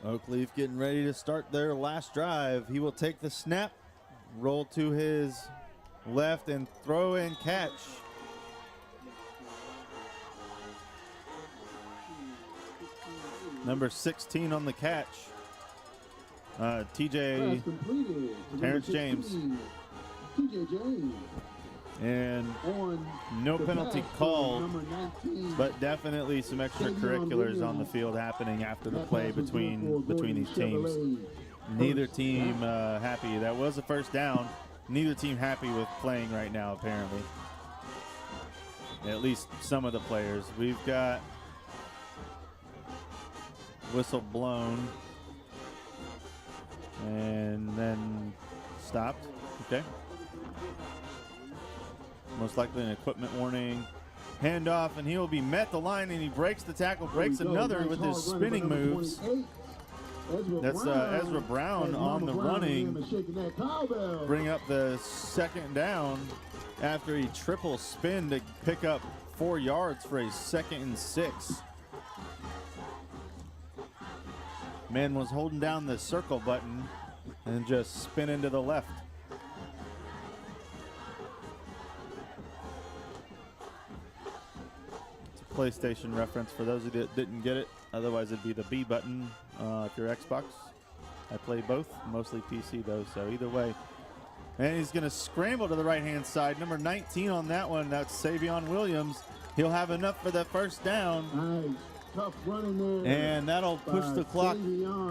Oakleaf getting ready to start their last drive. He will take the snap, roll to his left, and throw and catch. Number 16 on the catch. TJ Terrence James. TJ James. And no penalty called, but definitely some extracurriculars on the field happening after the play between these teams. Neither team happy. That was a first down. Neither team happy with playing right now, apparently. At least some of the players. We've got whistle blown and then stopped. Okay. Most likely an equipment warning. Handoff, and he will be met the line, and he breaks the tackle, breaks another with his spinning moves. That's Ezra Brown on the running. Bring up the second down after he triple spin to pick up 4 yards for a 2nd and 6. Man was holding down the circle button and just spinning to the left. PlayStation reference for those who didn't get it. Otherwise, it'd be the B button if you're Xbox. I play both, mostly PC though, so either way. And he's going to scramble to the right-hand side. Number 19 on that one, that's Savion Williams. He'll have enough for the first down. Nice. Tough running there. And that'll push the clock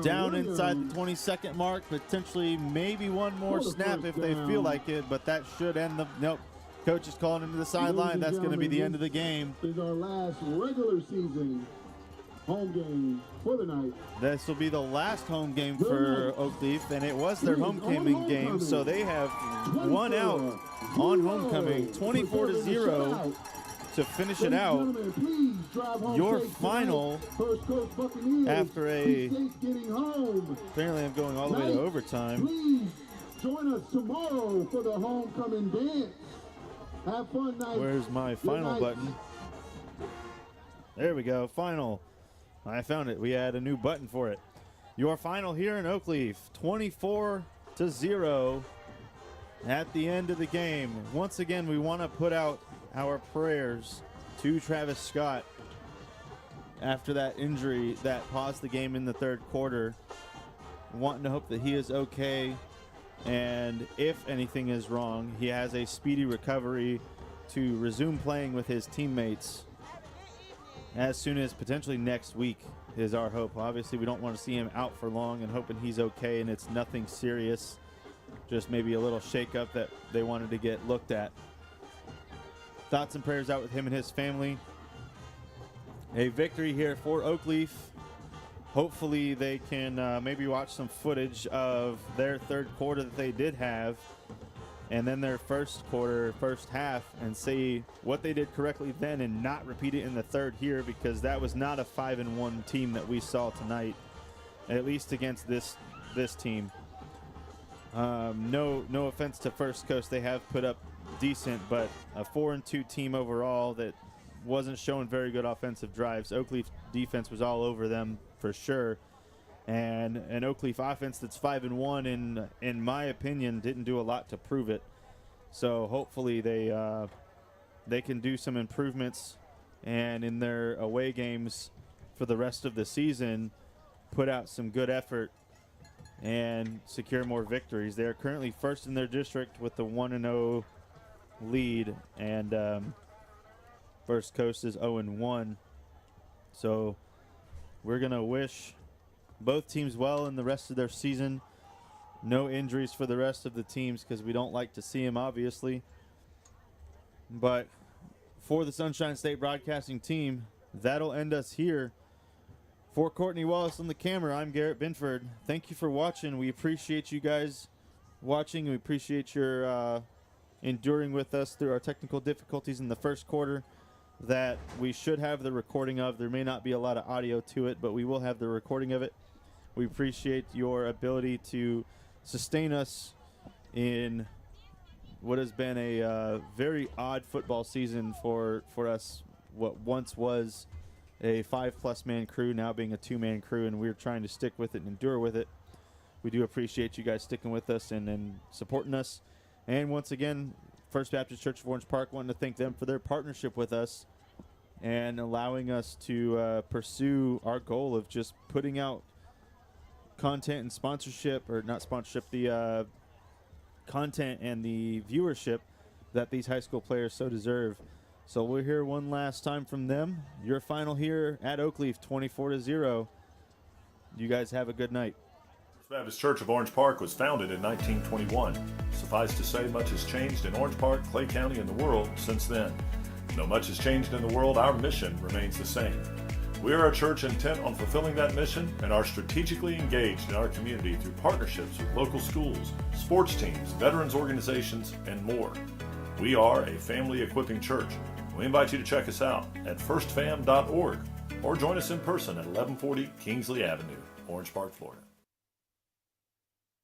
down inside the 20-second mark. Potentially maybe one more snap if they feel like it, but that should end the... Nope. Coach is calling into the sideline. That's going to be the end of the game. This is our last regular season home game for the night. This will be the last home game for Oakleaf, and it was their homecoming game, so they have won out on homecoming, 24-0 to finish it out. Your final after apparently I'm going all the way to overtime. Please join us tomorrow for the homecoming dance. Have fun night. Where's my final button? There we go, final. I found it. We had a new button for it. Your final here in Oakleaf, 24-0 at the end of the game. Once again, we want to put out our prayers to Travis Scott after that injury that paused the game in the 3rd quarter. Wanting to hope that he is okay. And if anything is wrong, he has a speedy recovery to resume playing with his teammates as soon as potentially next week is our hope. Obviously, we don't want to see him out for long, and hoping he's okay and it's nothing serious, just maybe a little shakeup that they wanted to get looked at. Thoughts and prayers out with him and his family. A victory here for Oakleaf. Hopefully they can maybe watch some footage of their 3rd quarter that they did have, and then their first half, and see what they did correctly then and not repeat it in the 3rd here, because that was not a 5-1 team that we saw tonight, at least against this team. No offense to First Coast, they have put up decent, but a 4-2 team overall that wasn't showing very good offensive drives. Oakleaf defense was all over them for sure. And an Oakleaf offense that's 5-1, and in my opinion, didn't do a lot to prove it. So hopefully they can do some improvements, and in their away games for the rest of the season, put out some good effort and secure more victories. They are currently first in their district with the 1-0 lead, and First Coast is 0-1. So we're going to wish both teams well in the rest of their season. No injuries for the rest of the teams because we don't like to see them, obviously. But for the Sunshine State Broadcasting team, that'll end us here. For Courtney Wallace on the camera, I'm Garrett Binford. Thank you for watching. We appreciate you guys watching. We appreciate your enduring with us through our technical difficulties in the first quarter that we should have the recording of. There may not be a lot of audio to it, but we will have the recording of it. We appreciate your ability to sustain us in what has been a very odd football season for us. What once was a 5+ man crew, now being a 2-man crew, and we're trying to stick with it and endure with it. We do appreciate you guys sticking with us and supporting us. And once again, First Baptist Church of Orange Park, wanting to thank them for their partnership with us and allowing us to pursue our goal of just putting out content and sponsorship, or not sponsorship, the content and the viewership that these high school players so deserve. So we'll hear one last time from them. Your final here at Oakleaf, 24-0. You guys have a good night. First Baptist Church of Orange Park was founded in 1921. Suffice to say, much has changed in Orange Park, Clay County, and the world since then. Though much has changed in the world, our mission remains the same. We are a church intent on fulfilling that mission and are strategically engaged in our community through partnerships with local schools, sports teams, veterans organizations, and more. We are a family equipping church. We invite you to check us out at firstfam.org or join us in person at 1140 Kingsley Avenue, Orange Park, Florida.